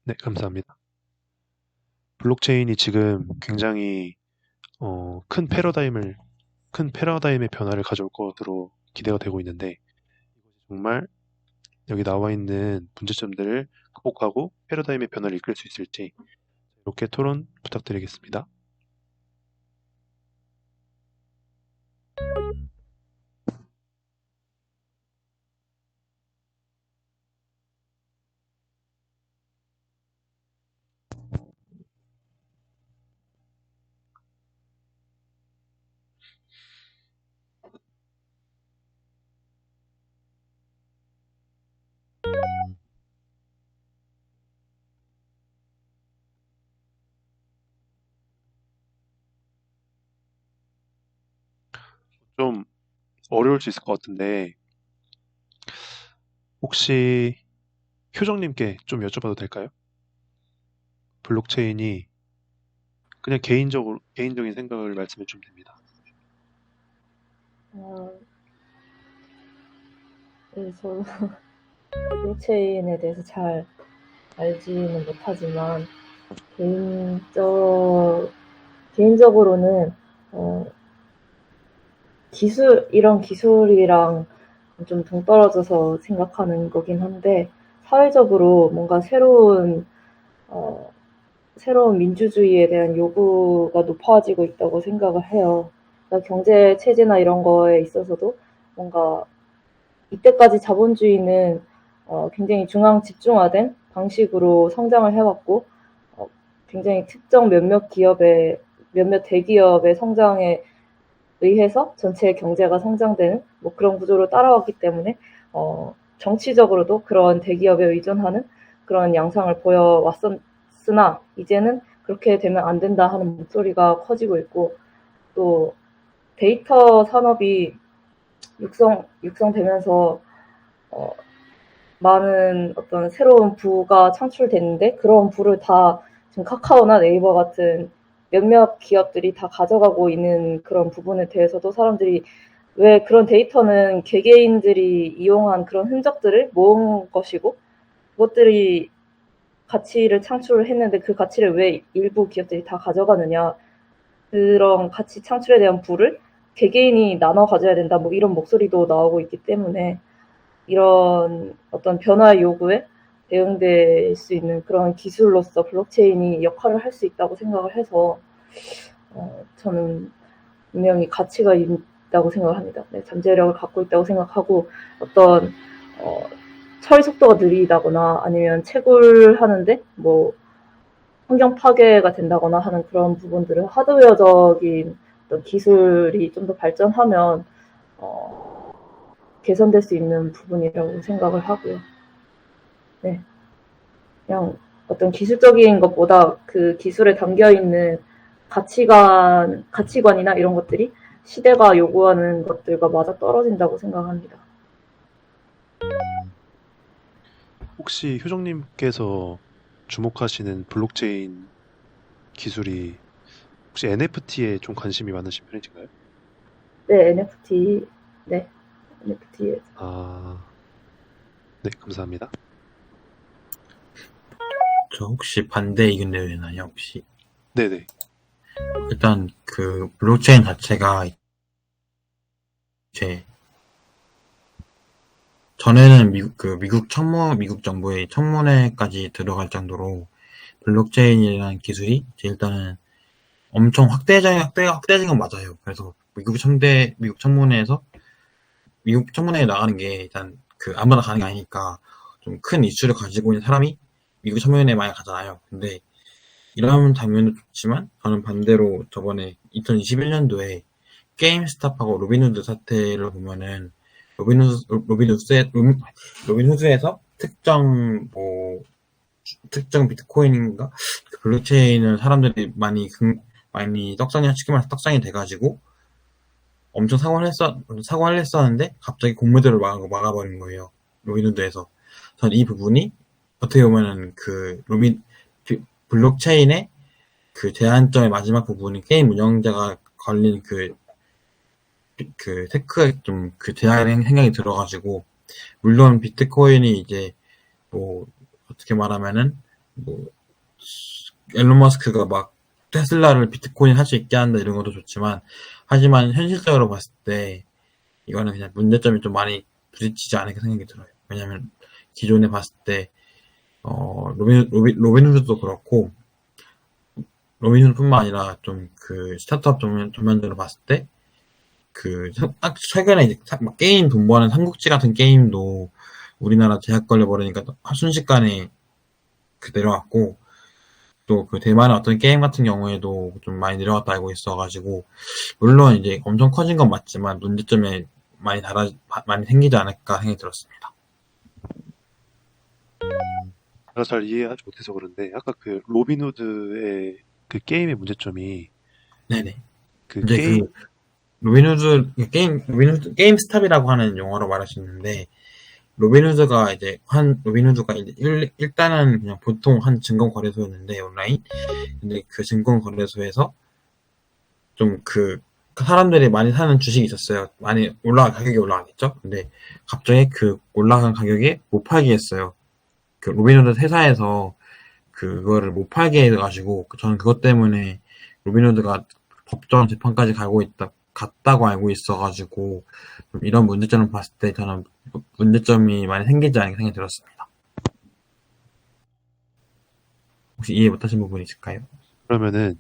네, 감사합니다. 블록체인이 지금 굉장히 큰 패러다임의 변화를 가져올 것으로 기대가 되고 있는데, 이것이 정말 여기 나와 있는 문제점들을 극복하고 패러다임의 변화를 이끌 수 있을지, 이렇게 토론 부탁드리겠습니다. 좀 어려울 수 있을 것 같은데, 혹시 효정님께 좀 여쭤봐도 될까요? 블록체인이 그냥 개인적인 생각을 말씀해 주면 됩니다. 네, 저도 블록체인에 대해서 잘 알지는 못하지만 개인적으로는 이런 기술이랑 좀 동떨어져서 생각하는 거긴 한데, 사회적으로 뭔가 새로운 민주주의에 대한 요구가 높아지고 있다고 생각을 해요. 그러니까 경제 체제나 이런 거에 있어서도 뭔가 이때까지 자본주의는 굉장히 중앙 집중화된 방식으로 성장을 해왔고, 굉장히 특정 몇몇 대기업의 성장에 의해서 전체 경제가 성장되는 뭐 그런 구조로 따라왔기 때문에 정치적으로도 그런 대기업에 의존하는 그런 양상을 보여왔으나 이제는 그렇게 되면 안 된다 하는 목소리가 커지고 있고 또 데이터 산업이 육성되면서 많은 어떤 새로운 부가 창출됐는데 그런 부를 다 지금 카카오나 네이버 같은 몇몇 기업들이 다 가져가고 있는 그런 부분에 대해서도 사람들이 왜 그런 데이터는 개개인들이 이용한 그런 흔적들을 모은 것이고 그것들이 가치를 창출했는데 그 가치를 왜 일부 기업들이 다 가져가느냐 그런 가치 창출에 대한 부를 개개인이 나눠 가져야 된다 뭐 이런 목소리도 나오고 있기 때문에 이런 어떤 변화 요구에 대응될 수 있는 그런 기술로서 블록체인이 역할을 할 수 있다고 생각을 해서 저는 분명히 가치가 있다고 생각합니다. 네, 잠재력을 갖고 있다고 생각하고 어떤 처리 속도가 느리다거나 아니면 채굴하는데 뭐 환경 파괴가 된다거나 하는 그런 부분들은 하드웨어적인 어떤 기술이 좀 더 발전하면 개선될 수 있는 부분이라고 생각을 하고요. 네. 그냥 어떤 기술적인 것보다 그 기술에 담겨 있는 가치관이나 이런 것들이 시대가 요구하는 것들과 맞아 떨어진다고 생각합니다. 혹시 효정님께서 주목하시는 블록체인 기술이 혹시 NFT에 좀 관심이 많으신 편이신가요? 네, NFT. 네, NFT에. 네, 감사합니다. 저 혹시 반대 의견 내도 되나요, 혹시? 네네. 일단, 그, 블록체인 자체가, 이제, 전에는 미국 정부의 청문회까지 들어갈 정도로, 블록체인이라는 기술이, 일단은, 엄청 확대적인 건 맞아요. 그래서, 미국 청문회에 나가는 게, 일단, 아무나 가는 게 아니니까, 좀 큰 이슈를 가지고 있는 사람이, 미국 청문회에 많이 가잖아요. 근데, 이런 장면도 좋지만 저는 반대로 저번에 2021년도에 게임스탑하고 로빈후드 사태를 보면은 로빈후드에서 특정 비트코인인가 그 블록체인을 사람들이 많이 쉽게 말해서 떡상이 돼가지고 엄청 사과를 했었는데 갑자기 공모들을 막아버린 거예요. 로빈후드에서. 저는 이 부분이 어떻게 보면은 블록체인의 그 제한점의 마지막 부분이 게임 운영자가 걸린 테크에 좀 제한의 생각이 들어가지고, 물론 비트코인이 이제, 어떻게 말하면은, 앨런 머스크가 막 테슬라를 비트코인 할 수 있게 한다 이런 것도 좋지만, 하지만 현실적으로 봤을 때, 이거는 그냥 문제점이 좀 많이 부딪히지 않을까 생각이 들어요. 왜냐면, 기존에 봤을 때, 로빈후드도 그렇고, 로빈후드뿐만 아니라 좀 스타트업 전면적으로 봤을 때, 최근에 이제 게임 돈 버는 삼국지 같은 게임도 우리나라 제약 걸려버리니까 순식간에 내려왔고, 또 대만의 어떤 게임 같은 경우에도 좀 많이 내려왔다 알고 있어가지고, 물론 이제 엄청 커진 건 맞지만 문제점이 많이 생기지 않을까 생각이 들었습니다. 제가 잘 이해하지 못해서 그런데 아까 로빈후드의 게임의 문제점이 네네. 게임 게임스탑이라고 하는 용어로 말할 수 있는데, 로빈후드가 일단은 그냥 보통 한 증권거래소였는데, 온라인. 근데 그 증권거래소에서 좀 사람들이 많이 사는 주식이 있었어요. 가격이 올라가겠죠? 근데 갑자기 올라간 가격에 못 팔게 했어요. 로빈후드 회사에서 그거를 못 팔게 해가지고, 저는 그것 때문에 로빈후드가 법정 재판까지 갔다고 알고 있어가지고, 이런 문제점을 봤을 때 저는 문제점이 많이 생기지 않을까 생각이 들었습니다. 혹시 이해 못하신 부분이 있을까요? 그러면은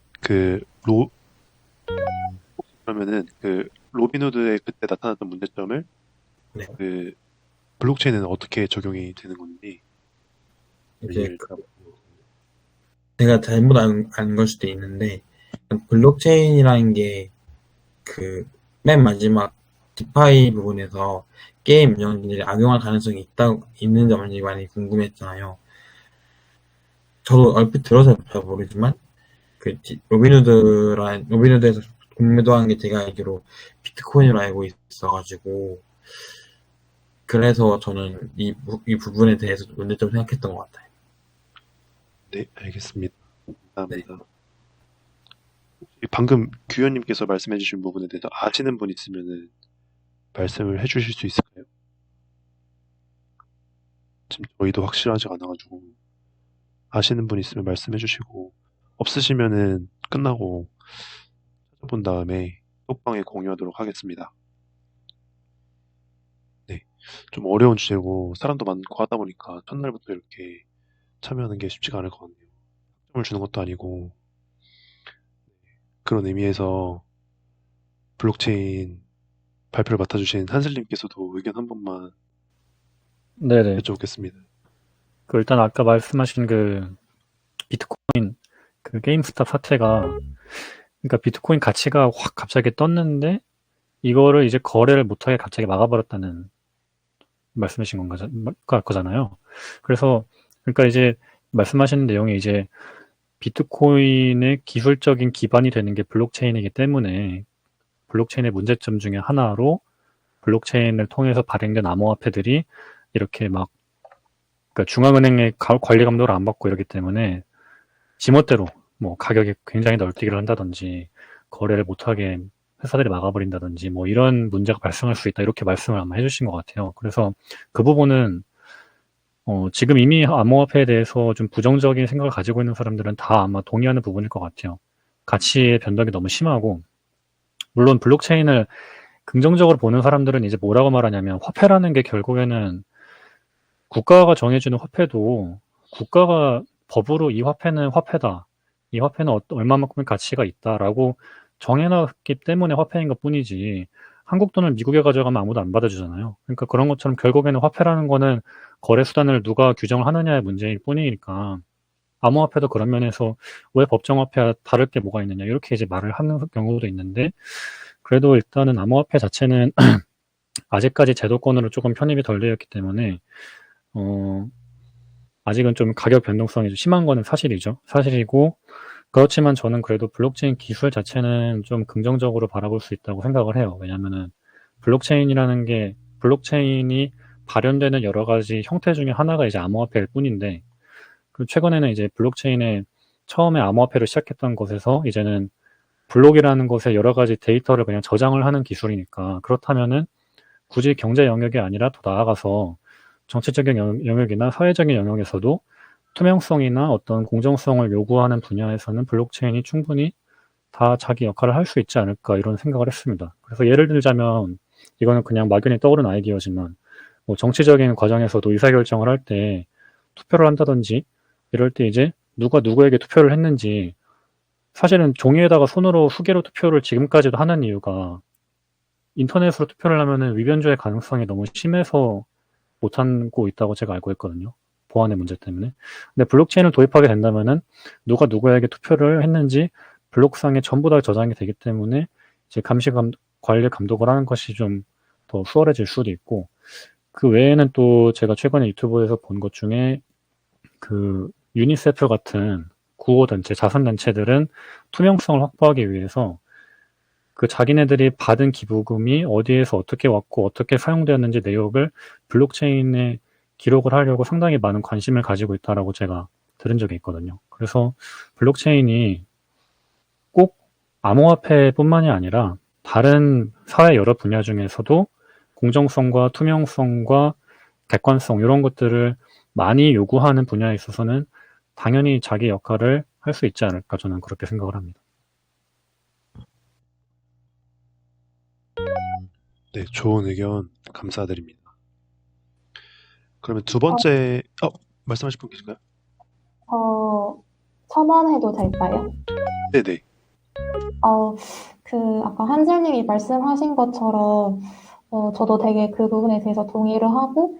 로빈후드에 그때 나타났던 문제점을 네. 블록체인은 어떻게 적용이 되는 건지 이제 제가 잘못 아는 걸 수도 있는데, 블록체인이라는 게 맨 마지막 디파이 부분에서 게임 운영진들이 악용할 가능성이 있는지 없는지 많이 궁금했잖아요. 저도 얼핏 들어서 잘 모르지만 로빈후드에서 공매도한 게 제가 알기로 비트코인으로 알고 있어가지고 그래서 저는 이 부분에 대해서 문제점 생각했던 것 같아요. 네, 알겠습니다. 감사합니다. 방금 규현님께서 말씀해주신 부분에 대해서 아시는 분 있으면은 말씀을 해주실 수 있을까요? 지금 저희도 확실하지가 않아가지고 아시는 분 있으면 말씀해주시고 없으시면은 끝나고 찾아본 다음에 톡방에 공유하도록 하겠습니다. 네, 좀 어려운 주제고 사람도 많고 하다 보니까 첫날부터 이렇게 참여하는 게 쉽지가 않을 것 같네요. 학점을 주는 것도 아니고 그런 의미에서 블록체인 발표를 맡아주신 한슬님께서도 의견 한 번만 네네. 여쭤보겠습니다. 일단 아까 말씀하신 비트코인 게임스탑 사태가, 그러니까 비트코인 가치가 확 갑자기 떴는데 이거를 이제 거래를 못하게 갑자기 막아버렸다는 말씀이신 거잖아요. 그래서 그러니까 이제 말씀하시는 내용이 이제 비트코인의 기술적인 기반이 되는 게 블록체인이기 때문에 블록체인의 문제점 중에 하나로 블록체인을 통해서 발행된 암호화폐들이 이렇게 그러니까 중앙은행의 관리 감독을 안 받고 이러기 때문에 지멋대로 뭐 가격이 굉장히 널뛰기를 한다든지 거래를 못하게 회사들이 막아버린다든지 뭐 이런 문제가 발생할 수 있다, 이렇게 말씀을 아마 해주신 것 같아요. 그래서 그 부분은 지금 이미 암호화폐에 대해서 좀 부정적인 생각을 가지고 있는 사람들은 다 아마 동의하는 부분일 것 같아요. 가치의 변동이 너무 심하고, 물론 블록체인을 긍정적으로 보는 사람들은 이제 뭐라고 말하냐면, 화폐라는 게 결국에는 국가가 정해주는 화폐도 국가가 법으로 이 화폐는 화폐다, 이 화폐는 얼마만큼의 가치가 있다라고 정해놨기 때문에 화폐인 것 뿐이지, 한국 돈을 미국에 가져가면 아무도 안 받아주잖아요. 그러니까 그런 것처럼 결국에는 화폐라는 거는 거래 수단을 누가 규정을 하느냐의 문제일 뿐이니까, 암호화폐도 그런 면에서 왜 법정화폐와 다를 게 뭐가 있느냐, 이렇게 이제 말을 하는 경우도 있는데, 그래도 일단은 암호화폐 자체는 아직까지 제도권으로 조금 편입이 덜 되었기 때문에 아직은 좀 가격 변동성이 좀 심한 거는 사실이고, 그렇지만 저는 그래도 블록체인 기술 자체는 좀 긍정적으로 바라볼 수 있다고 생각을 해요. 왜냐면은 블록체인이라는 게, 블록체인이 발현되는 여러 가지 형태 중에 하나가 이제 암호화폐일 뿐인데, 그리고 최근에는 이제 블록체인에 처음에 암호화폐를 시작했던 것에서 이제는 블록이라는 것에 여러 가지 데이터를 그냥 저장을 하는 기술이니까, 그렇다면은 굳이 경제 영역이 아니라 더 나아가서 정치적인 영역이나 사회적인 영역에서도 투명성이나 어떤 공정성을 요구하는 분야에서는 블록체인이 충분히 다 자기 역할을 할 수 있지 않을까, 이런 생각을 했습니다. 그래서 예를 들자면, 이거는 그냥 막연히 떠오른 아이디어지만, 뭐 정치적인 과정에서도 의사결정을 할 때 투표를 한다든지 이럴 때 이제 누가 누구에게 투표를 했는지, 사실은 종이에다가 손으로 후계로 투표를 지금까지도 하는 이유가, 인터넷으로 투표를 하면은 위변조의 가능성이 너무 심해서 못하고 있다고 제가 알고 있거든요. 보안의 문제 때문에. 근데 블록체인을 도입하게 된다면은 누가 누구에게 투표를 했는지 블록상에 전부 다 저장이 되기 때문에 이제 관리 감독을 하는 것이 좀 더 수월해질 수도 있고, 그 외에는 또 제가 최근에 유튜브에서 본 것 중에 유니세프 같은 구호단체, 자선단체들은 투명성을 확보하기 위해서 자기네들이 받은 기부금이 어디에서 어떻게 왔고 어떻게 사용되었는지 내역을 블록체인에 기록을 하려고 상당히 많은 관심을 가지고 있다라고 제가 들은 적이 있거든요. 그래서 블록체인이 꼭 암호화폐뿐만이 아니라 다른 사회 여러 분야 중에서도 공정성과 투명성과 객관성, 이런 것들을 많이 요구하는 분야에 있어서는 당연히 자기 역할을 할 수 있지 않을까, 저는 그렇게 생각을 합니다. 네, 좋은 의견 감사드립니다. 그러면 두 번째, 말씀하실 분 계신가요? 첨언해도 될까요? 네네. 아까 한슬님이 말씀하신 것처럼, 저도 되게 그 부분에 대해서 동의를 하고,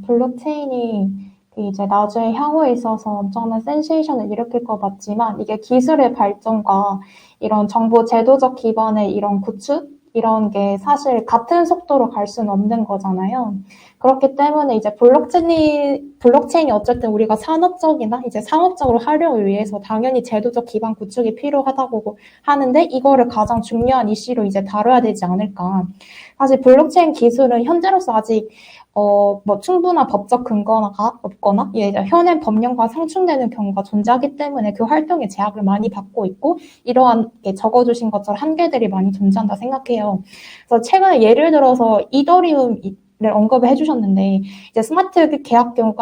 블록체인이 이제 나중에 향후에 있어서 엄청난 센세이션을 일으킬 것 같지만, 이게 기술의 발전과 이런 정보 제도적 기반의 이런 구축, 이런 게 사실 같은 속도로 갈 수는 없는 거잖아요. 그렇기 때문에 이제 블록체인이 어쨌든 우리가 산업적이나 이제 상업적으로 활용을 위해서 당연히 제도적 기반 구축이 필요하다고 하는데 이거를 가장 중요한 이슈로 이제 다뤄야 되지 않을까. 사실 블록체인 기술은 현재로서 아직 뭐 충분한 법적 근거가 없거나 현행 법령과 상충되는 경우가 존재하기 때문에 그 활동에 제약을 많이 받고 있고 이러한 적어주신 것처럼 한계들이 많이 존재한다 생각해요. 그래서 최근에 예를 들어서 이더리움을 언급을 해주셨는데 이제 스마트 계약 경우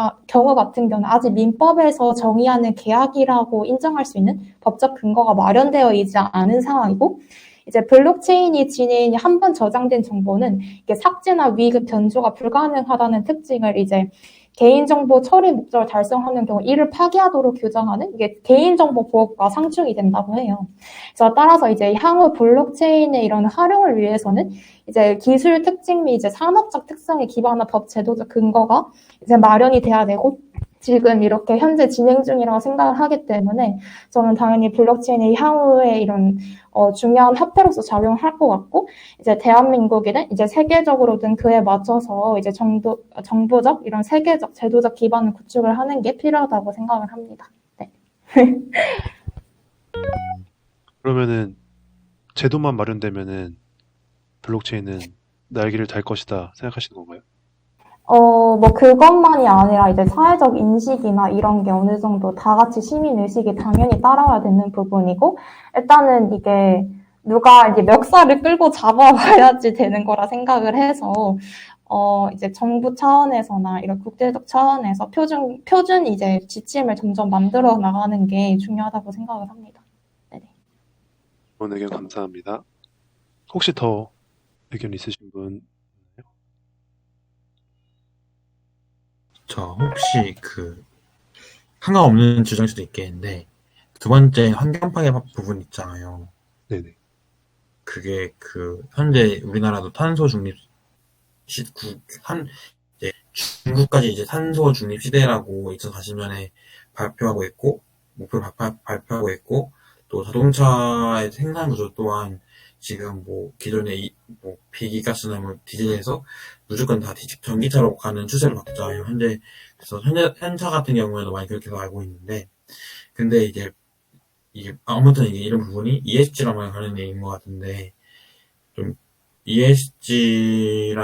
같은 경우는 아직 민법에서 정의하는 계약이라고 인정할 수 있는 법적 근거가 마련되어 있지 않은 상황이고 이제 블록체인이 지닌 한 번 저장된 정보는 이게 삭제나 위급 변조가 불가능하다는 특징을 이제 개인정보 처리 목적을 달성하는 경우 이를 파기하도록 규정하는 이게 개인정보 보호과 상충이 된다고 해요. 그래서 따라서 이제 향후 블록체인의 이런 활용을 위해서는 이제 기술 특징 및 이제 산업적 특성에 기반한 법 제도적 근거가 이제 마련이 돼야 되고 지금 이렇게 현재 진행 중이라고 생각을 하기 때문에 저는 당연히 블록체인이 향후에 이런 중요한 화폐로서 작용할 것 같고 이제 대한민국이든 이제 세계적으로든 그에 맞춰서 이제 정보적 이런 세계적 제도적 기반을 구축을 하는 게 필요하다고 생각을 합니다. 네. 그러면은 제도만 마련되면은 블록체인은 날개를 달 것이다 생각하시는 건가요? 뭐 그것만이 아니라 이제 사회적 인식이나 이런 게 어느 정도 다 같이 시민 의식이 당연히 따라와야 되는 부분이고 일단은 이게 누가 이제 멱살을 끌고 잡아봐야지 되는 거라 생각을 해서 이제 정부 차원에서나 이런 국제적 차원에서 표준 이제 지침을 점점 만들어 나가는 게 중요하다고 생각을 합니다. 네네. 좋은 의견 감사합니다. 혹시 더 의견 있으신 분? 저 혹시 상관없는 주장일 수도 있겠는데 두 번째 환경 파괴 부분 있잖아요. 네네. 그게 현재 우리나라도 탄소 중립 중국까지 이제 탄소 중립 시대라고 2040년에 발표하고 있고 목표를 발표하고 있고 또 자동차의 생산 구조 또한 지금 기존의 배기가스나 디젤에서 무조건 다 전기차로 가는 추세를 봤잖아요. 그래서 현차 같은 경우에도 많이 그렇게 알고 있는데, 근데 이게 아무튼 이런 부분이 ESG랑 관련된 것 같은데, 좀 ESG를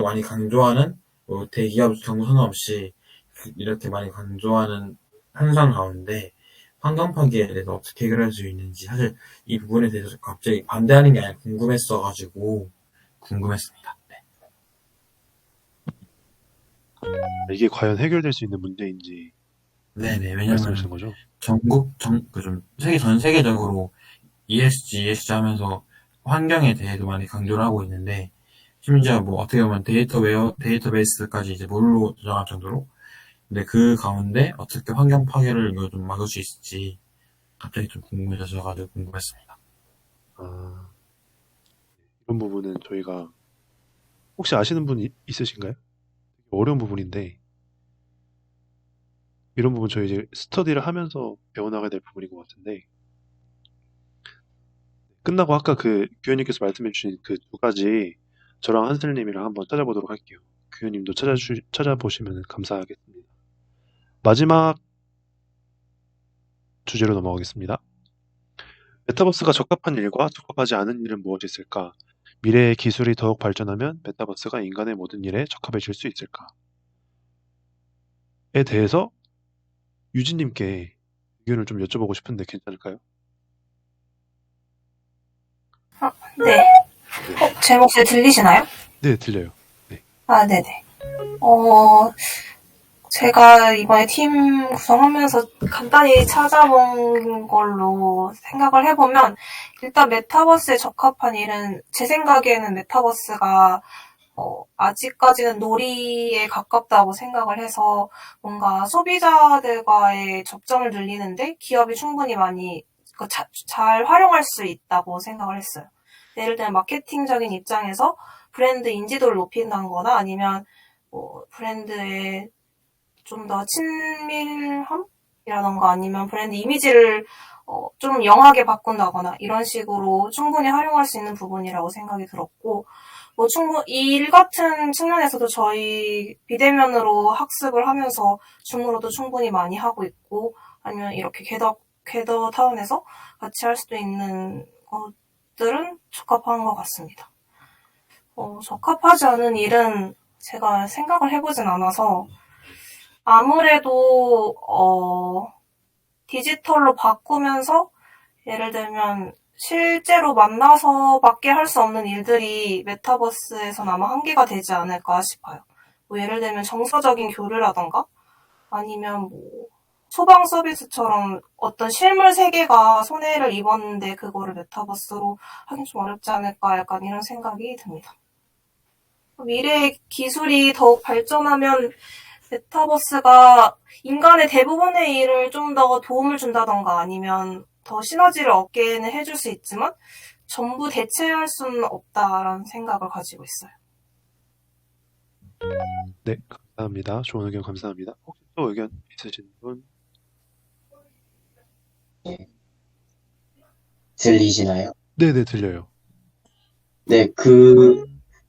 많이 강조하는 대기업 정부 상관없이 이렇게 많이 강조하는 현상 가운데 환경 파괴에 대해서 어떻게 해결할 수 있는지 사실 이 부분에 대해서 갑자기 반대하는 게 아니라 궁금했어가지고 궁금했습니다. 네. 이게 과연 해결될 수 있는 문제인지 네네. 말씀하시는 왜냐면 거죠? 전 세계적으로 ESG 하면서 환경에 대해서 많이 강조를 하고 있는데 심지어 어떻게 보면 데이터베이스까지 이제 뭘로 저장할 정도로 근데 그 가운데 어떻게 환경 파괴를 이거 좀 막을 수 있을지 갑자기 좀 궁금해져가지고 궁금했습니다. 이런 부분은 저희가 혹시 아시는 분 있으신가요? 어려운 부분인데 이런 부분 저희 이제 스터디를 하면서 배워나가야 될 부분인 것 같은데 끝나고 아까 규현님께서 말씀해주신 그 두 가지 저랑 한슬님이랑 한번 찾아보도록 할게요. 규현님도 찾아보시면 감사하겠습니다. 마지막 주제로 넘어가겠습니다. 메타버스가 적합한 일과 적합하지 않은 일은 무엇이 있을까? 미래의 기술이 더욱 발전하면 메타버스가 인간의 모든 일에 적합해질 수 있을까? 에 대해서 유진님께 의견을 좀 여쭤보고 싶은데 괜찮을까요? 네. 제 목소리 들리시나요? 네, 들려요. 네. 네네. 제가 이번에 팀 구성하면서 간단히 찾아본 걸로 생각을 해보면, 일단 메타버스에 적합한 일은, 제 생각에는 메타버스가, 아직까지는 놀이에 가깝다고 생각을 해서, 뭔가 소비자들과의 접점을 늘리는데 기업이 충분히 많이 잘 활용할 수 있다고 생각을 했어요. 예를 들면 마케팅적인 입장에서 브랜드 인지도를 높인다는 거나 아니면 브랜드의 좀 더 친밀함이라던가 아니면 브랜드 이미지를 좀 영하게 바꾼다거나 이런 식으로 충분히 활용할 수 있는 부분이라고 생각이 들었고, 일 같은 측면에서도 저희 비대면으로 학습을 하면서 줌으로도 충분히 많이 하고 있고, 아니면 이렇게 궤도 타운에서 같이 할 수도 있는 것들은 적합한 것 같습니다. 적합하지 않은 일은 제가 생각을 해보진 않아서, 아무래도 디지털로 바꾸면서 예를 들면 실제로 만나서밖에 할 수 없는 일들이 메타버스에선 아마 한계가 되지 않을까 싶어요. 예를 들면 정서적인 교류라던가 아니면 소방 서비스처럼 어떤 실물 세계가 손해를 입었는데 그거를 메타버스로 하긴 좀 어렵지 않을까 약간 이런 생각이 듭니다. 미래의 기술이 더욱 발전하면 메타버스가 인간의 대부분의 일을 좀 더 도움을 준다던가 아니면 더 시너지를 얻게는 해줄 수 있지만 전부 대체할 수는 없다라는 생각을 가지고 있어요. 네, 감사합니다. 좋은 의견 감사합니다. 혹시 또 의견 있으신 분? 들리시나요? 네네, 들려요. 네,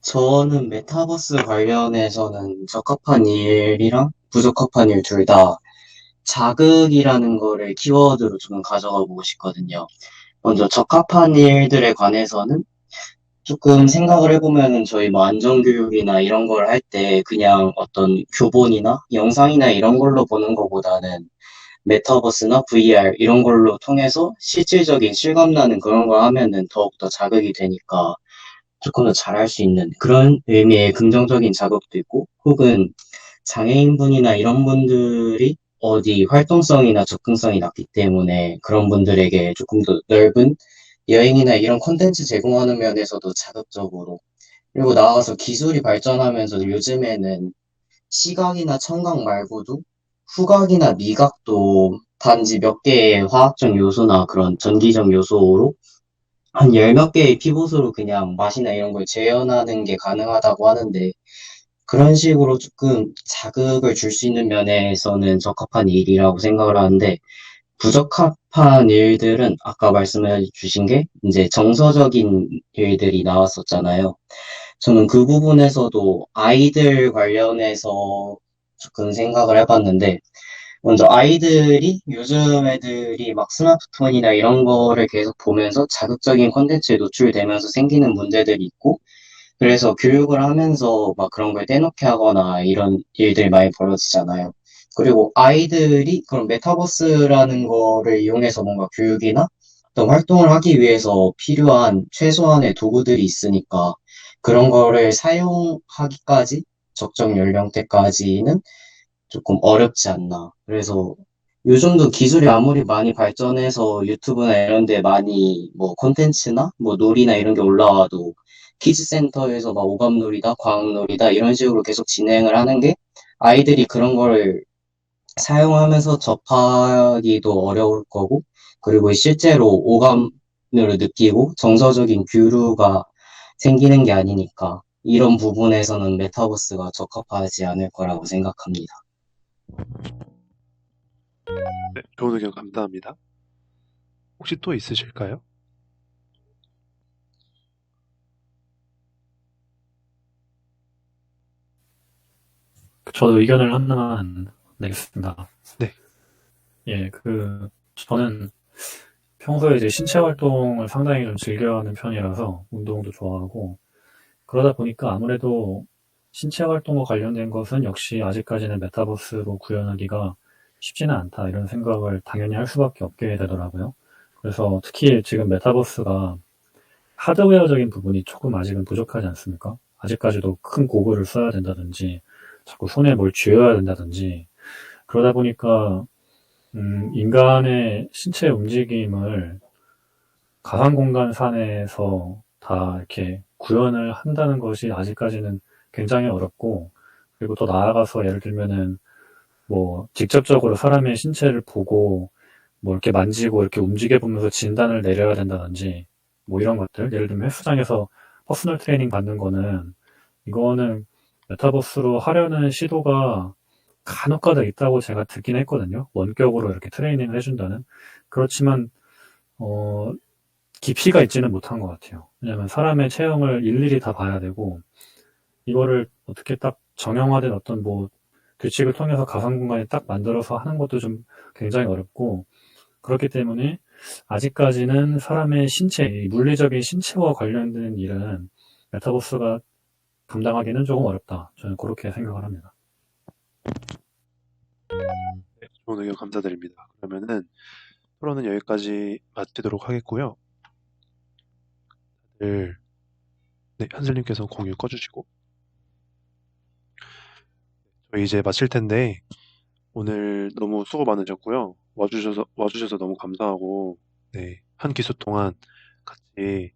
저는 메타버스 관련해서는 적합한 일이랑 부적합한 일 둘 다 자극이라는 거를 키워드로 좀 가져가 보고 싶거든요. 먼저 적합한 일들에 관해서는 조금 생각을 해보면은 저희 뭐 안전교육이나 이런 걸 할 때 그냥 어떤 교본이나 영상이나 이런 걸로 보는 것보다는 메타버스나 VR 이런 걸로 통해서 실질적인 실감나는 그런 걸 하면은 더욱더 자극이 되니까 조금 더 잘할 수 있는 그런 의미의 긍정적인 자극도 있고, 혹은 장애인분이나 이런 분들이 어디 활동성이나 접근성이 낮기 때문에 그런 분들에게 조금 더 넓은 여행이나 이런 콘텐츠 제공하는 면에서도 자극적으로, 그리고 나아가서 기술이 발전하면서 요즘에는 시각이나 청각 말고도 후각이나 미각도 단지 몇 개의 화학적 요소나 그런 전기적 요소로 한 열 몇 개의 피봇으로 그냥 맛이나 이런 걸 재현하는 게 가능하다고 하는데, 그런 식으로 조금 자극을 줄 수 있는 면에서는 적합한 일이라고 생각을 하는데, 부적합한 일들은 아까 말씀해 주신 게 이제 정서적인 일들이 나왔었잖아요. 저는 그 부분에서도 아이들 관련해서 조금 생각을 해봤는데, 먼저 요즘 애들이 막 스마트폰이나 이런 거를 계속 보면서 자극적인 콘텐츠에 노출되면서 생기는 문제들이 있고, 그래서 교육을 하면서 막 그런 걸 떼놓게 하거나 이런 일들이 많이 벌어지잖아요. 그리고 아이들이 그런 메타버스라는 거를 이용해서 뭔가 교육이나 어떤 활동을 하기 위해서 필요한 최소한의 도구들이 있으니까 그런 거를 사용하기까지 적정 연령대까지는 조금 어렵지 않나. 그래서 요즘도 기술이 아무리 많이 발전해서 유튜브나 이런 데 많이 뭐 콘텐츠나 뭐 놀이나 이런 게 올라와도 키즈 센터에서 막 오감놀이다, 과학놀이다 이런 식으로 계속 진행을 하는 게 아이들이 그런 거를 사용하면서 접하기도 어려울 거고, 그리고 실제로 오감을 느끼고 정서적인 교류가 생기는 게 아니니까 이런 부분에서는 메타버스가 적합하지 않을 거라고 생각합니다. 네, 좋은 의견 감사합니다. 혹시 또 있으실까요? 저도 의견을 하나만 내겠습니다. 네. 예, 저는 평소에 이제 신체 활동을 상당히 좀 즐겨하는 편이라서 운동도 좋아하고, 그러다 보니까 아무래도 신체 활동과 관련된 것은 역시 아직까지는 메타버스로 구현하기가 쉽지는 않다, 이런 생각을 당연히 할 수밖에 없게 되더라고요. 그래서 특히 지금 메타버스가 하드웨어적인 부분이 조금 아직은 부족하지 않습니까? 아직까지도 큰 고글을 써야 된다든지, 자꾸 손에 뭘 쥐어야 된다든지, 그러다 보니까 인간의 신체 움직임을 가상 공간 산에서 다 이렇게 구현을 한다는 것이 아직까지는 굉장히 어렵고, 그리고 더 나아가서 예를 들면은 뭐 직접적으로 사람의 신체를 보고 뭐 이렇게 만지고 이렇게 움직여 보면서 진단을 내려야 된다든지, 뭐 이런 것들, 예를 들면 헬스장에서 퍼스널 트레이닝 받는 거는, 이거는 메타버스로 하려는 시도가 간혹가다 있다고 제가 듣긴 했거든요. 원격으로 이렇게 트레이닝을 해준다는. 그렇지만 깊이가 있지는 못한 것 같아요. 왜냐면 사람의 체형을 일일이 다 봐야 되고, 이거를 어떻게 딱 정형화된 어떤 뭐 규칙을 통해서 가상 공간에 딱 만들어서 하는 것도 좀 굉장히 어렵고, 그렇기 때문에 아직까지는 사람의 신체, 이 물리적인 신체와 관련된 일은 메타버스가 감당하기는 조금 어렵다. 저는 그렇게 생각을 합니다. 네, 좋은 의견 감사드립니다. 그러면은 토론은 여기까지 마치도록 하겠고요. 다들 네, 한슬님께서 공유 꺼주시고 저희 이제 마칠 텐데 오늘 너무 수고 많으셨고요. 와주셔서 너무 감사하고 네, 한 기수 동안 같이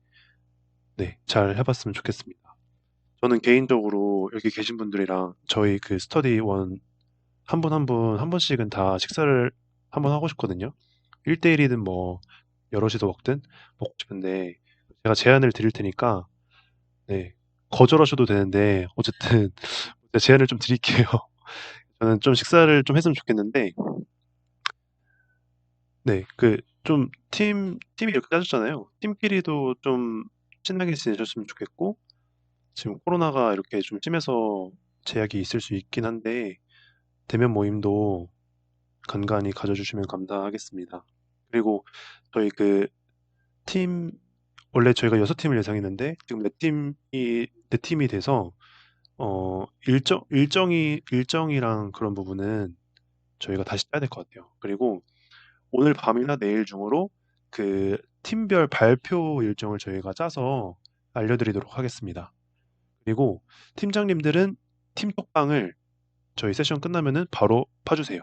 네, 잘 해봤으면 좋겠습니다. 저는 개인적으로 여기 계신 분들이랑 저희 그 스터디 원 한 분 한 번씩은 다 식사를 한번 하고 싶거든요. 1대1이든 뭐 여럿이서 먹든 먹고 싶은데 제가 제안을 드릴 테니까 네, 거절하셔도 되는데 어쨌든 제가 제안을 좀 드릴게요. 저는 좀 식사를 좀 했으면 좋겠는데 네, 그 좀 팀이 이렇게 짜졌잖아요. 팀끼리도 좀 친하게 지내셨으면 좋겠고 지금 코로나가 이렇게 좀 심해서 제약이 있을 수 있긴 한데 대면 모임도 간간히 가져주시면 감사하겠습니다. 그리고 저희 그 팀, 원래 저희가 6팀을 예상했는데 지금 4팀이 돼서 일정이랑 그런 부분은 저희가 다시 짜야 될 것 같아요. 그리고 오늘 밤이나 내일 중으로 그 팀별 발표 일정을 저희가 짜서 알려드리도록 하겠습니다. 그리고 팀장님들은 팀 톡방을 저희 세션 끝나면은 바로 파주세요.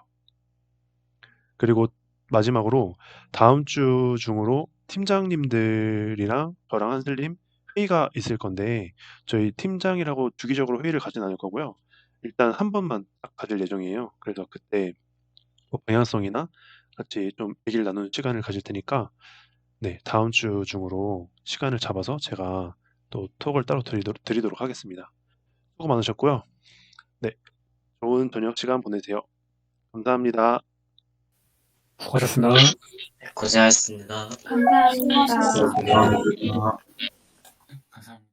그리고 마지막으로 다음 주 중으로 팀장님들이랑 저랑 한슬님 회의가 있을 건데 저희 팀장이라고 주기적으로 회의를 가진 않을 거고요. 일단 한 번만 딱 가질 예정이에요. 그래서 그때 뭐 방향성이나 같이 좀 얘기를 나누는 시간을 가질 테니까 네, 다음 주 중으로 시간을 잡아서 제가 또 톡을 따로 드리도록 하겠습니다. 수고 많으셨고요. 네, 좋은 저녁 시간 보내세요. 감사합니다. 수고하셨습니다. 고생하셨습니다. 감사합니다. 감사합니다.